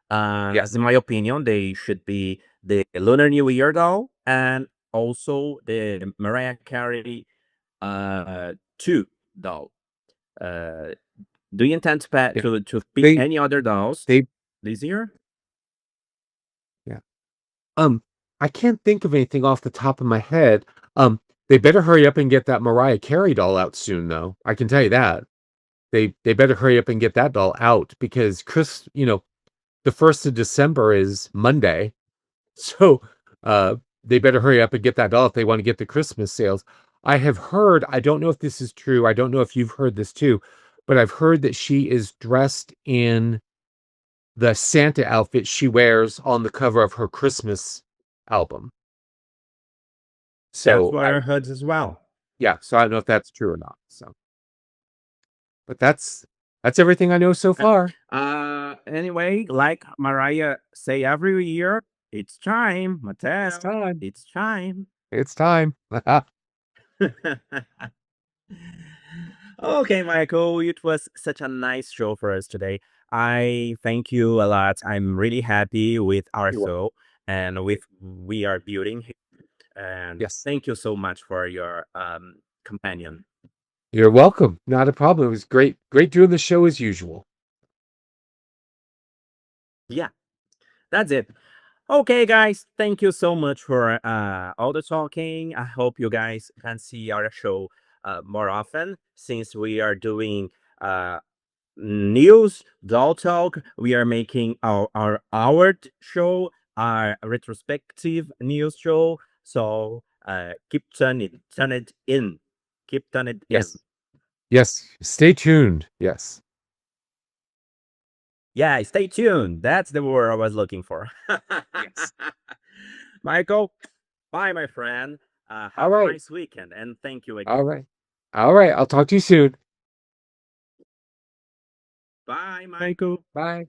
As Yes. in my opinion, they should be the Lunar New Year doll and also the Mariah Carey two doll. Uh, do you intend to Yeah. to pick They any other dolls they this year? yeah. Um, I can't think of anything off the top of my head. They better hurry up and get that Mariah Carey doll out soon, though. I can tell you that. They better hurry up and get that doll out because the 1st of December is Monday. So, they better hurry up and get that doll if they want to get the Christmas sales. I have heard, I don't know if this is true. I don't know if you've heard this too, but I've heard that she is dressed in the Santa outfit she wears on the cover of her Christmas album. That's So what I heard as well. yeah, so I don't know if that's true or not. So, but that's everything I know so Uh, far. anyway, like Mariah say every year, it's time, It's Mattel. time. It's time. It's time. Okay, Michael, it was such a nice show for us today. I thank you a lot. I'm really happy with our You're welcome. show and with we are building. And Yes. thank you so much for your companion. You're welcome. Not a problem. It was great doing the show as usual. Yeah, that's it. Okay, guys, thank you so much for all the talking. I hope you guys can see our show more often since we are doing uh, news, doll talk. We are making our show, our retrospective news show. So turn it in, keep turn it in. Yes. Yes. Stay tuned. Yes. Yeah, stay tuned. That's the word I was looking for. Yes. Michael, bye, my friend. All Have a right. nice weekend and thank you All again. right. All right. I'll talk to you soon. Bye, Michael. Bye.